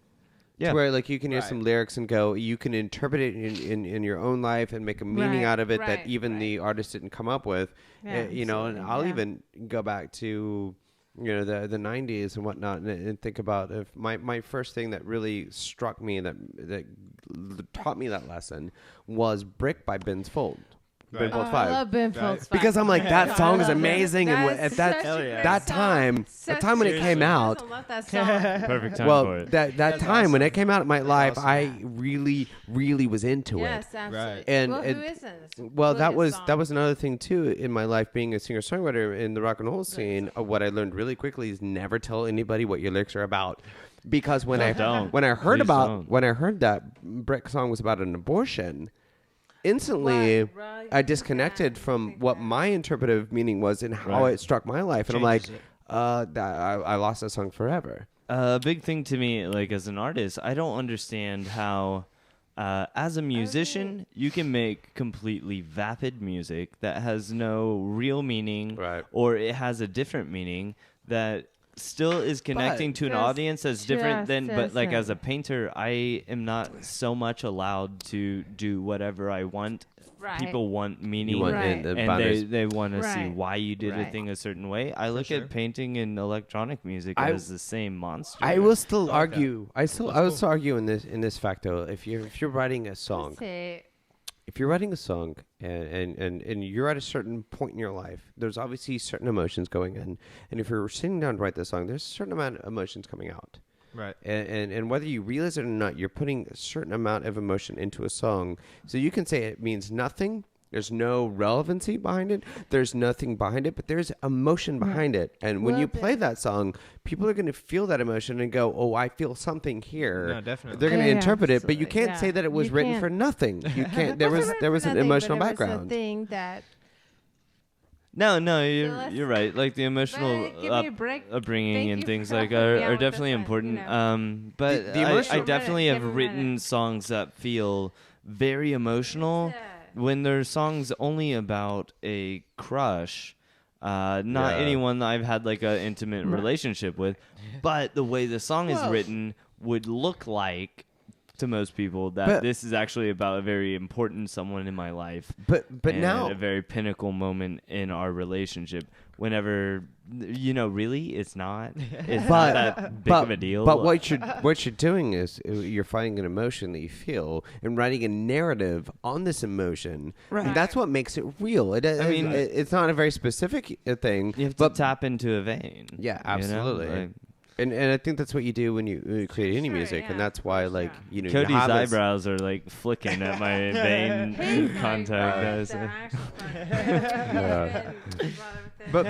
Yeah. Where like you can hear Right. some lyrics and go, you can interpret it in your own life and make a meaning Right, out of it that right, even the artist didn't come up with. Yeah, And absolutely, I'll yeah. even go back to the 90s and whatnot and think about if my first thing that really struck me that taught me that lesson was Brick by Ben Folds. Ben Oh, Folds I 5. love Ben Folds 5. Because I'm like, that I song is love it. amazing, and That at is that such a Hell great yeah. that song. time, Such when it a- came Who out, doesn't love that song. Perfect time well, for it. that That's time when awesome. it came out in my life, awesome. I really was into Yes, it. absolutely. Right. And well, it- who isn't? It's a Well, that brilliant was song. another thing too in my life being a singer songwriter in the rock and roll scene. What I learned really quickly is never tell anybody what your lyrics are about, because when I don't. when I heard Please about don't. when I heard that Brick song was about an abortion, instantly Right. I disconnected from what my interpretive meaning was and how Right. it struck my life, and I'm like, Changes I lost that song forever. A big thing to me, like as an artist, I don't understand how, as a musician, you can make completely vapid music that has no real meaning, Right. or it has a different meaning that still is connecting to an Just- audience that's different than. But like as a doesn't. painter, I am not so much allowed to do whatever I want. Right. People want meaning. You want Right. the And boundaries. they want to see Right. why you did a Right. thing a certain way. I look sure. at painting and electronic music I- as the same monster. I will still Okay. argue. I will cool. still argue in this fact though. If you're writing a song, Say, if you're writing a song and you're at a certain point in your life, there's obviously certain emotions going in. And if you're sitting down to write the song, there's a certain amount of emotions coming out. Right. And whether you realize it or not, you're putting a certain amount of emotion into a song. So you can say it means nothing. There's no relevancy behind it. There's nothing behind it, but there's emotion behind it. And when Well, you play that song, people are going to feel that emotion and go, "Oh, I feel something here." No, definitely. They're going to Yeah, interpret it, but you absolutely, can't say yeah. that it was You written can't. for nothing. You can't. There It was wasn't an nothing, emotional but it was background. a thing that No, let's- you're right. Like the emotional But give me a break. upbringing Thank and you things for like helping me out are with this definitely one, important. you But The I emotional- definitely Give have me a written minute. songs that feel very emotional when there's songs only about a crush. Not Yeah. anyone that I've had like an intimate relationship with, but the way the song is written would look like to most people that But- this is actually about a very important someone in my life. But and now a very pinnacle moment in our relationship. Whenever really, it's not. It's But- not that big of a deal. But what you're doing is you're finding an emotion that you feel and writing a narrative on this emotion. Right. And that's what makes it real. I mean- it's not a very specific thing. you have to but tap into a vein. Yeah, you know? absolutely. Like, and I think that's what you do when you create any Sure, music, and yeah, that's of why course, like yeah. you Cody's have this- eyebrows are like flicking at my vein contact. Guys. But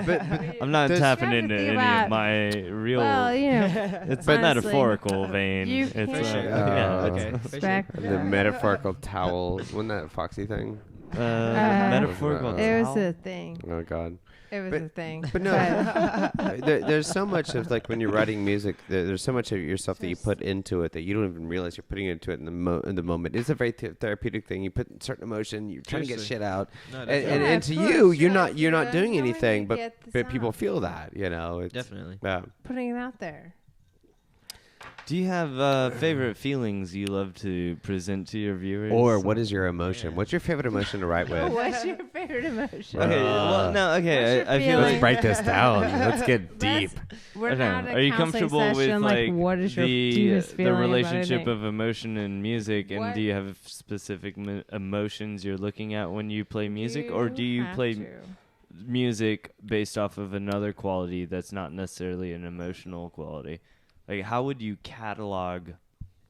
I'm not There's- tapping You have into to think any about- of my real. Well, it's a honestly, metaphorical vein. you It's can't- For sure. Yeah. Okay. For sure. Back- the metaphorical towel. Wasn't that a Foxy thing? metaphorical. It was towel? a thing. Oh God. It was But- a thing. But no, there's so much of like when you're writing music, there's so much of yourself that you put into it that you don't even realize you're putting into it in the moment. It's a very therapeutic thing. You put certain emotion, you're trying to get Seriously. shit out, No, and, definitely. and, Yeah, and of to course, you, you're yeah, not you're doing going anything, to but get the but people sound. feel that, It's, Definitely. Yeah. Putting it out there. Do you have favorite feelings you love to present to your viewers? Or what is your emotion? What's your favorite emotion to write with? What's your favorite emotion? Okay, well, no, okay. What's I your feel feeling? like break this down. Let's get deep. We're Okay. not a Are you counseling comfortable with session, like what is your the deepest feeling about relationship anything? of emotion and music? And What- do you have specific emotions you're looking at when you play music, or do you have play to. music based off of another quality that's not necessarily an emotional quality? Like, how would you catalog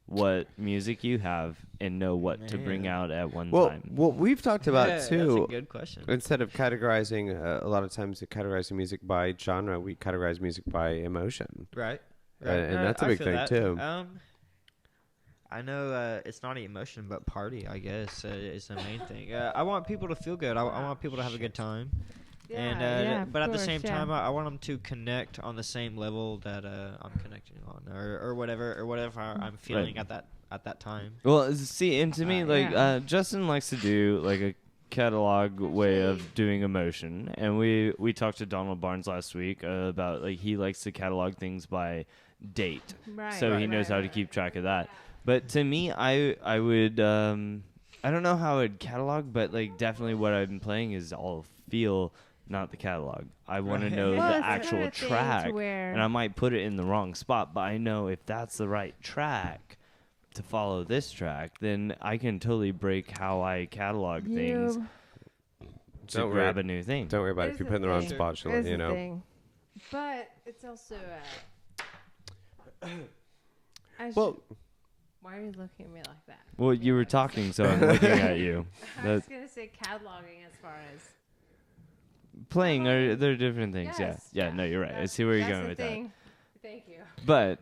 what music you have and know what to bring out at one time? Well, we've talked about too. That's a good question. Instead of categorizing, a lot of times categorizing music by genre, we categorize music by emotion. Right. And that's a big feel thing that. too. I know it's not emotion, but party, I guess, is the main thing. I want people to feel good. I want people to have a good time. But at the same time, I want them to connect on the same level that I'm connecting on, or whatever I'm feeling at that time. Well, see, and to me, Justin likes to do like a catalog way of doing emotion, and we talked to Donald Barnes last week about like he likes to catalog things by date, so he knows how to keep track of that. But to me, I would I don't know how I would catalog, but like definitely what I've been playing is all feel. Not the catalog. I want to know the actual track, and I might put it in the wrong spot, but I know if that's the right track to follow this track, then I can totally break how I catalog things to grab a new thing. Don't worry about it. If you put it in the wrong spot, she'll let you know. Thing. But it's also why are you looking at me like that? Well, you were talking, so I'm looking at you. I was going to say cataloging as far as playing they're different things. Yes. Yeah, no, you're right. I see where you're going with that. Thank you. But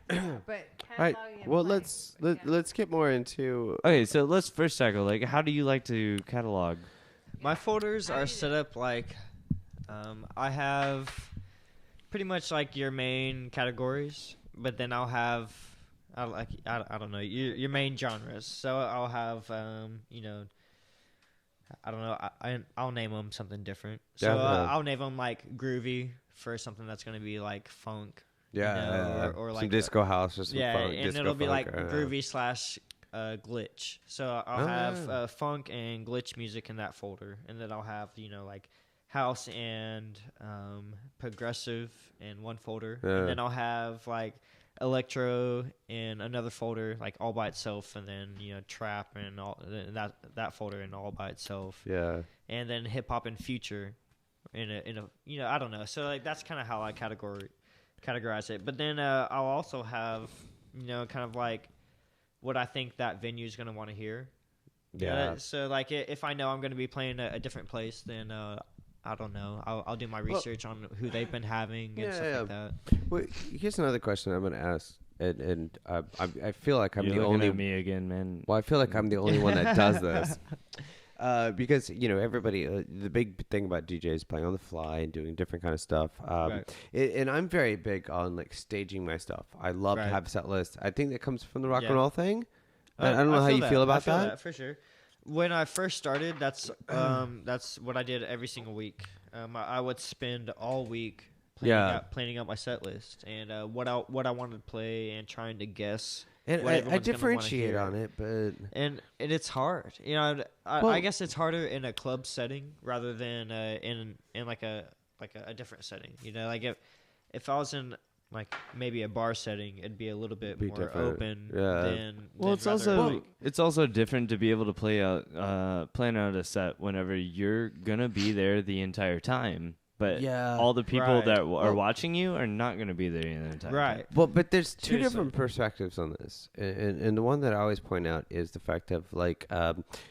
cataloging well, let's get more into. Okay, so let's first tackle like how do you like to catalog? My folders are set up like I have pretty much like your main categories, but then I'll have I don't know your main genres. So I'll have I don't know. I'll name them something different. So I'll name them like groovy for something that's going to be like funk. Or like some disco house or some funk. And it'll be like groovy / glitch. So I'll have funk and glitch music in that folder, and then I'll have like house and progressive in one folder, and then I'll have like electro in another folder, like all by itself, and then trap and all that folder and all by itself. Yeah. And then hip hop and future in a I don't know. So like that's kind of how I categorize it. But then I'll also have kind of like what I think that venue is going to want to hear. Yeah. So like if I know I'm going to be playing a different place, then I don't know. I'll do my research on who they've been having and stuff like that. Well, here's another question I'm going to ask, and I feel like I'm You're the looking only. At me again, man. Well, I feel like I'm the only one that does this, because everybody. The big thing about DJs is playing on the fly and doing different kind of stuff. And I'm very big on like staging my stuff. I love to have set lists. I think that comes from the rock and roll thing. I don't know how you feel about that. For sure. When I first started, that's what I did every single week. I would spend all week planning out my set list and what I wanted to play and trying to guess. And I differentiate on it, but and it's hard. I guess it's harder in a club setting rather than in like a different setting. Like if I was in like maybe a bar setting, it'd be a little bit more different. Open. Yeah. It's also different to be able to plan out a set whenever you're gonna be there the entire time. But all the people that are watching you are not gonna be there the entire time. Right. Well, but there's two different perspectives on this, and the one that I always point out is the fact of like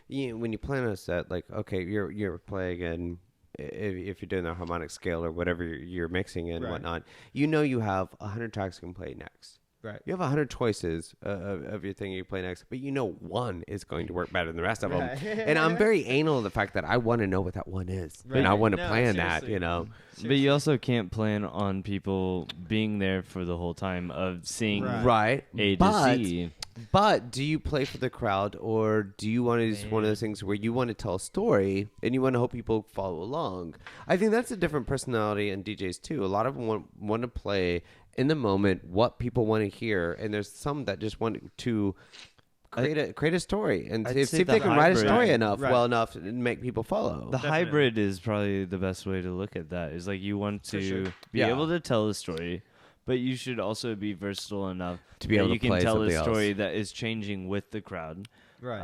when you plan a set, like okay, you're playing and. If you're doing the harmonic scale or whatever you're mixing and whatnot, you have 100 tracks you can play next. Right. You have 100 choices of your thing you play next, but one is going to work better than the rest of them. And I'm very anal of the fact that I want to know what that one is. Right. And I want to plan that, Seriously. But you also can't plan on people being there for the whole time of seeing A to Z. But do you play for the crowd, or do you want to do one of those things where you want to tell a story and you want to hope people follow along? I think that's a different personality in DJs too. A lot of them want to play in the moment what people want to hear, and there's some that just want to create a story and see if they can write a story well enough and make people follow. The hybrid is probably the best way to look at that. Is like you want to be able to tell the story, but you should also be versatile enough to be able to you can tell a story that is changing with the crowd. Right.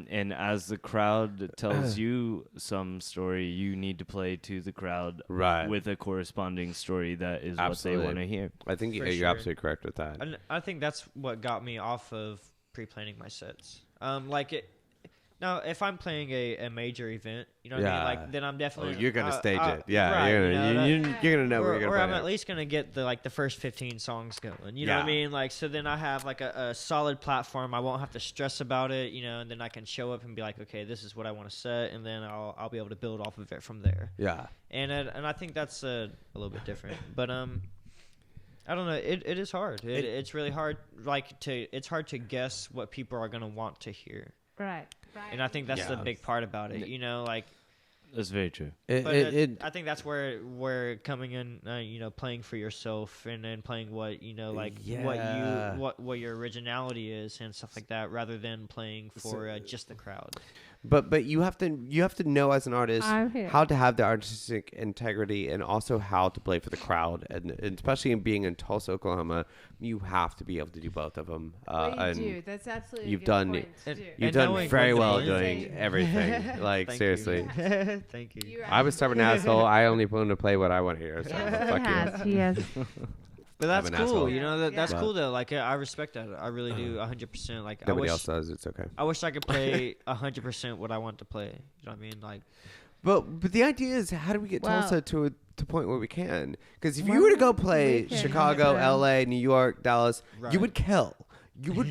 And as the crowd tells you some story, you need to play to the crowd with a corresponding story that is Absolutely. what they want to hear. I think For you're sure. absolutely correct with that. And I think that's what got me off of pre-planning my sets. Like it. Now, if I'm playing a major event, you know what I mean? Like, then I'm definitely. You're gonna stage it. Yeah, right, you're gonna know where you're gonna or play I'm it. at least gonna get the first 15 songs going. You know what I Yeah. mean? Like, so then I have like a solid platform. I won't have to stress about it. You know, and then I can show up and be like, okay, this is what I want to set, and then I'll be able to build off of it from there. Yeah. And I think that's a little bit different. But I don't know. It is hard. It's really hard. It's hard to guess what people are gonna want to hear. Right. And I think that's the big part about it. You know, like. That's very true. I think that's where coming in, playing for yourself and then playing what what your originality is and stuff like that, rather than playing for just the crowd. But you have to know as an artist how to have the artistic integrity and also how to play for the crowd, and especially in being in Tulsa, Oklahoma, you have to be able to do both of them. Well, you do. That's absolutely you've a good done point to do. you've And done knowing very what well the doing thing- everything. Like Thank seriously, you. Thank you. You're I was stubborn asshole. I only want to play what I want to hear. So fuck you. He has. But that's I'm an cool. asshole. You know, that's Yeah. cool though. Like I respect that. I really do 100%. Like Nobody else does. It's okay. I wish I could play 100% what I want to play. You know what I mean? Like. But the idea is, how do we get Well- Tulsa to a point where we can? Because if you Well, were to go we play can. Chicago, Yeah. LA, New York, Dallas, Right. you would kill. You would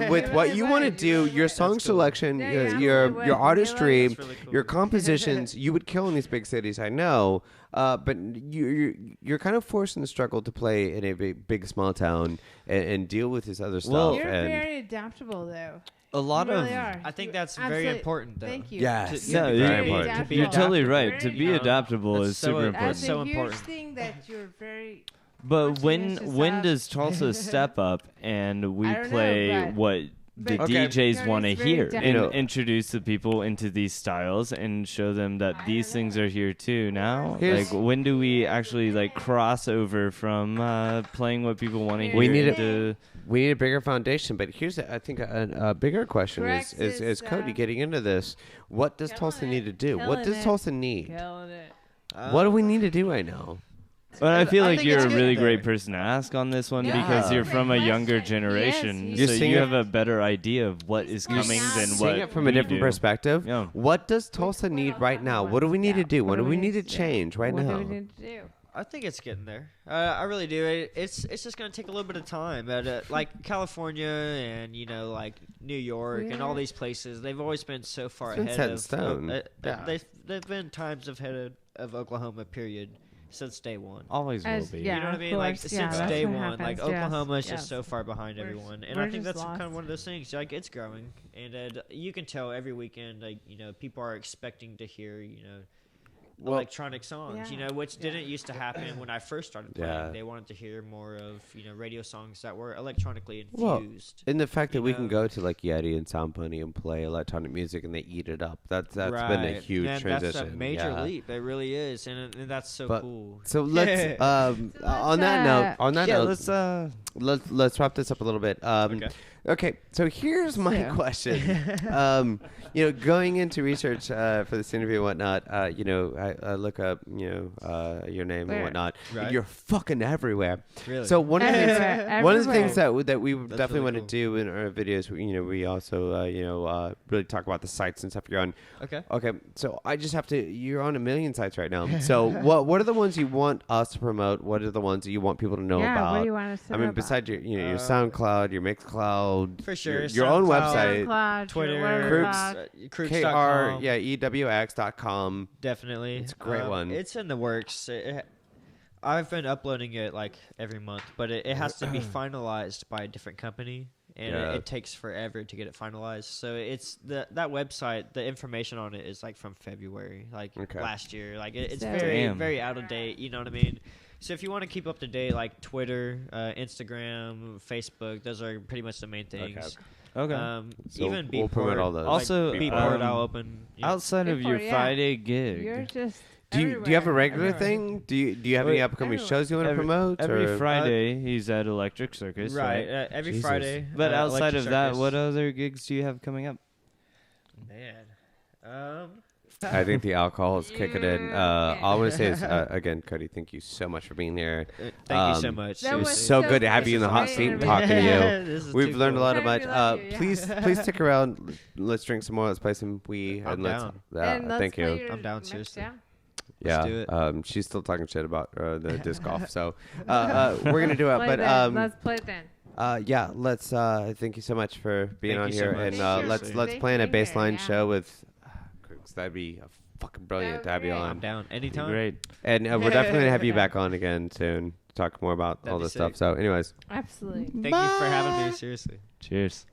with what you want to do, your song That's cool. selection, Yeah, your you your, absolutely your would. artistry, That's really cool. your compositions, you would kill in these big cities. I know, but you're kind of forced in the struggle to play in a big small town and deal with this other stuff. Well, You're and very adaptable, though. A lot You of really are. I think that's Absolutely. very important though. Thank you. Yes. To- No, very you're, important. adaptable. you're totally right. Very To be adaptable. adaptable That's is so- super that's important. That's so a huge important. thing that you're very. But when Fortunate to when have- does Tulsa step up and we I don't know, play but- what the but- Okay. DJs want to It's very hear different. and You know- introduce the people into these styles and show them that these things are here too now? Here's- Like when do we actually like cross over from playing what people want to hear? We need it- into- We need a bigger foundation, but here's, I think, a bigger question Krewx is is, Cody getting into this. What does Tulsa killing need to it, do? What killing does it. Tulsa need? Killing it. What do we need to do right now? But I feel I like think you're it's a getting really there. great person to ask on this one Yeah. because you're Great from a question. younger Yes, generation, he's You're so seeing you it- have a better idea of what is He's coming than seeing what Seeing it from a we different do. perspective. Yeah. What does Tulsa need right now? What do we need to do? What do we need to change right What now? do we need to do? I think it's getting there. I really do. It's just gonna take a little bit of time. But like California and like New York and all Yeah. these places, they've always been so far It's been ahead set in of. stone. Yeah. They've been times ahead of Oklahoma. Period. Since day one. Always will As- be. yeah. You know what I of mean? Like course, since yeah, that's day what one, like happens, yes, Oklahoma is yes. just so far behind We're- everyone, and we're I think just that's kind of lost. one of those things. Like it's growing, and you can tell every weekend. Like people are expecting to hear Well- electronic songs. Yeah. Which didn't used to happen when I first started playing. Yeah. They wanted to hear more of radio songs that were electronically Well, infused. And the fact that You we can know? go to like Yeti and Sound Bunny and play electronic music and they eat it up. That's been a Right. huge Man, transition. That's a major yeah. leap. It really is, and that's so But- cool. So let's on that note, let's wrap this up a little bit. Okay, so here's my Yeah. question. Going into research for this interview and whatnot, I look up, your name and Where? whatnot. Right. You're fucking everywhere. Really. So one of the things, Everywhere, one of the things everywhere. that we That's definitely really want to do in our videos, we also really talk about the sites and stuff you're on. Okay. Okay, so I just have to. You're on a million sites right now. So what are the ones you want us to promote? What are the ones that you want people to know Yeah, about? what do you want us to I know mean, about? besides your SoundCloud, your Mixcloud, For sure, your own SoundCloud, website, SoundCloud, Twitter, Krewx. Krewx.com. EWX.com. Definitely. It's a great one. It's in the works. I've been uploading it like every month, but it has to be finalized by a different company, and Yeah. it takes forever to get it finalized. So it's that website. The information on it is like from February, like Okay. last year. Like it's So- very Damn. very out of date. You know what I mean? So if you want to keep up to date, like Twitter, Instagram, Facebook, those are pretty much the main things. Okay. So Even we'll promote Beatport, all those. Also, Beatport, I'll open. Outside of your Beatport, yeah. Friday gig, You're just. do you have a everywhere, regular everywhere. thing? Do you have any Wait, upcoming everywhere. shows you want to promote? every or? Friday he's at Electric Circus, right, right? every Jesus. Friday. But outside Electric of that, Circus. what other gigs do you have coming up? man. I think the alcohol is kicking in. Okay. All I want to say is, again, Cody, thank you so much for being here. Thank you so much. That It was was so so good to have great. you in the hot This is seat great talking to you. This is We've too learned a cool. lot Glad about. we love you, yeah. Please stick around. Let's drink some more. Let's play some Wii. I'm and let's, down. And let's thank play you. your I'm down, mix, seriously. yeah. Yeah, do it. she's still talking shit about the disc golf. So we're gonna do it. Play But then. Let's play it then. yeah, let's. Thank you so much for being Thank on you so here, much. and Thank you. let's Thank plan a you for being baseline here, show with. Krewx. That'd be fucking brilliant to have you great. on. I'm down anytime. Great. And we're definitely gonna have you back on again soon to talk more about That'd all be this stuff. sick. So, anyways. Absolutely. Thank you for having me. Seriously. Cheers.